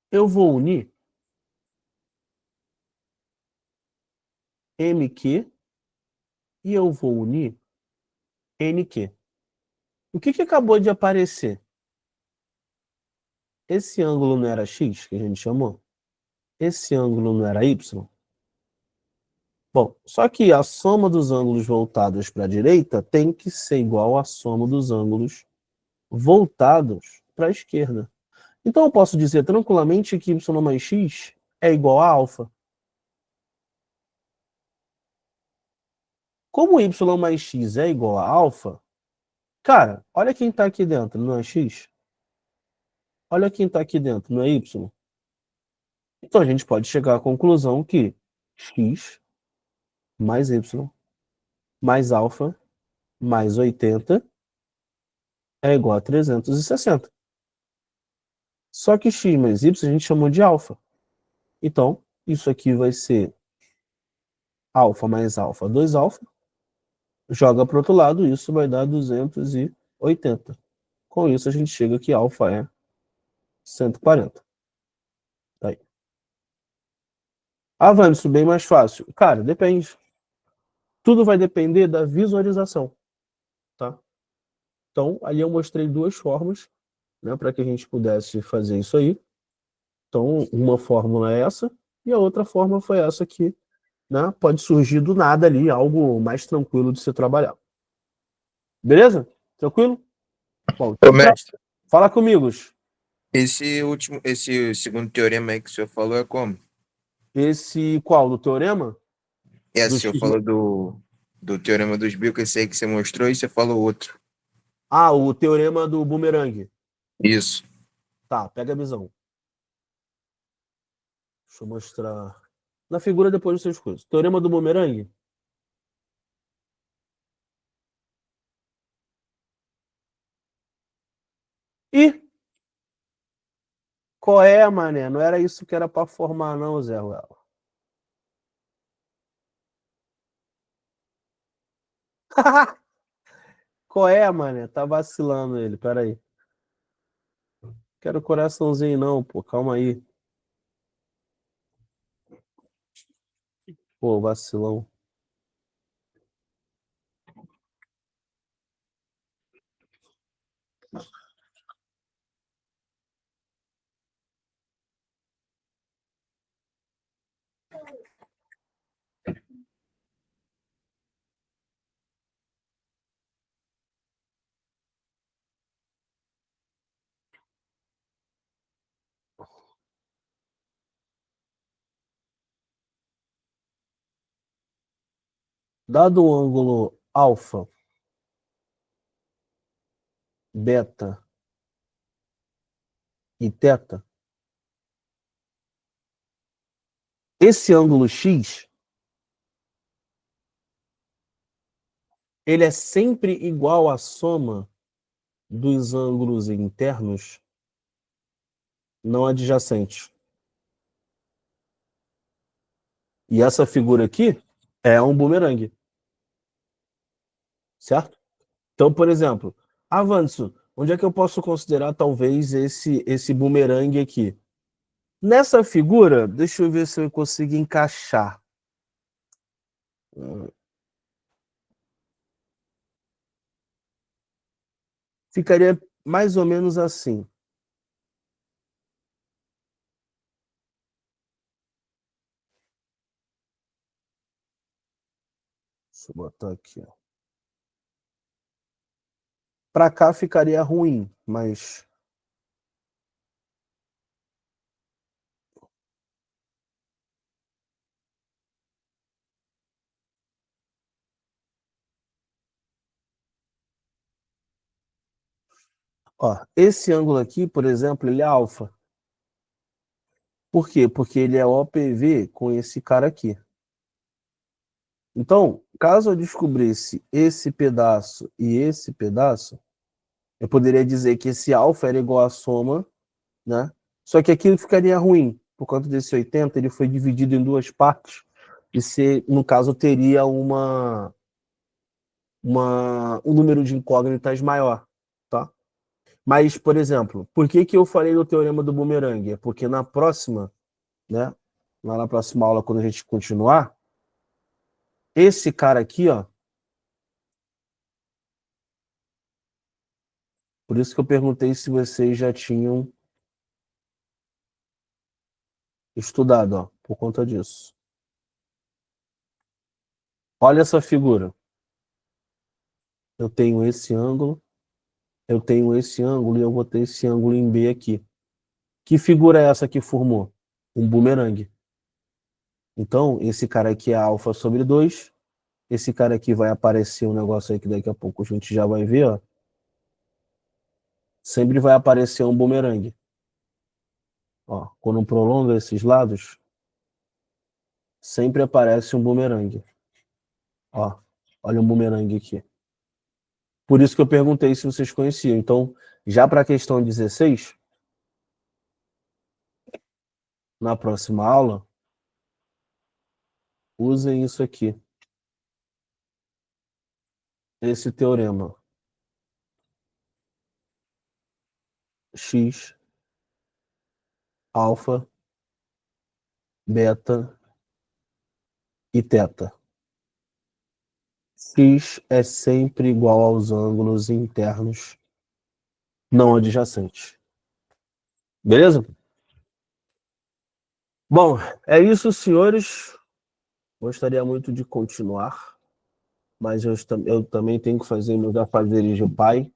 Eu vou unir MQ e eu vou unir NQ. O que acabou de aparecer? Esse ângulo não era x, que a gente chamou? Esse ângulo não era y? Bom, só que a soma dos ângulos voltados para a direita tem que ser igual à soma dos ângulos voltados para a esquerda. Então eu posso dizer tranquilamente que y mais x é igual a alfa. Como y mais x é igual a alfa, cara, olha quem está aqui dentro, não é x? Olha quem está aqui dentro, não é y? Então a gente pode chegar à conclusão que x mais y mais alfa mais 80 é igual a 360. Só que x mais y a gente chamou de alfa. Então, isso aqui vai ser alfa mais alfa, 2 alfa. Joga para o outro lado, isso vai dar 280. Com isso, a gente chega que alfa é 140. Tá aí. Ah, Vânia, isso bem mais fácil. Cara, depende. Tudo vai depender da visualização. Tá? Então, ali eu mostrei duas formas, né, para que a gente pudesse fazer isso aí. Então, uma fórmula é essa, e a outra forma foi essa aqui, né? Pode surgir do nada ali, algo mais tranquilo de se trabalhar. Beleza? Tranquilo? Bom, Ô, então, mestre, fala comigo. esse segundo teorema aí que o senhor falou é como? Esse qual? Do teorema? É, o Do senhor X... falou do teorema dos bicos, esse aí que você mostrou, e você falou outro. Ah, o teorema do bumerangue. Isso. Tá, pega a visão. Deixa eu mostrar. Na figura depois dos seus coisas. Teorema do bumerangue. E qual é, mané? Não era isso que era para formar, não, Zé Ruela. Qual é, mané? Tá vacilando ele, peraí. Quero coraçãozinho não, pô, calma aí. Pô, vacilão. Dado o ângulo alfa, beta e teta, esse ângulo x, ele é sempre igual à soma dos ângulos internos não adjacentes. E essa figura aqui é um bumerangue. Certo? Então, por exemplo, avanço. Onde é que eu posso considerar talvez esse bumerangue aqui? Nessa figura, deixa eu ver se eu consigo encaixar. Ficaria mais ou menos assim. Deixa eu botar aqui. Para cá ficaria ruim, mas... Ó, esse ângulo aqui, por exemplo, ele é alfa. Por quê? Porque ele é OPV com esse cara aqui. Então, caso eu descobrisse esse pedaço e esse pedaço, eu poderia dizer que esse alfa era igual à soma, né? Só que aqui ficaria ruim. Por conta desse 80, ele foi dividido em duas partes. E se, no caso, teria um número de incógnitas maior, tá? Mas, por exemplo, por que eu falei do teorema do bumerangue? É porque na próxima, né? Lá na próxima aula, quando a gente continuar, esse cara aqui, ó, Por isso que eu perguntei se vocês já tinham estudado, ó, por conta disso. Olha essa figura. Eu tenho esse ângulo, eu tenho esse ângulo e eu vou ter esse ângulo em B aqui. Que figura é essa que formou? Um bumerangue. Então, esse cara aqui é alfa sobre 2. Esse cara aqui vai aparecer um negócio aí que daqui a pouco a gente já vai ver, ó. Sempre vai aparecer um bumerangue. Ó, quando prolonga esses lados, sempre aparece um bumerangue. Ó, olha um bumerangue aqui. Por isso que eu perguntei se vocês conheciam. Então, já para a questão 16, na próxima aula, usem isso aqui. Esse teorema. X, alfa, beta e teta. X é sempre igual aos ângulos internos não adjacentes. Beleza? Bom, é isso, senhores. Gostaria muito de continuar, mas eu também tenho que fazer meus afazeres de pai.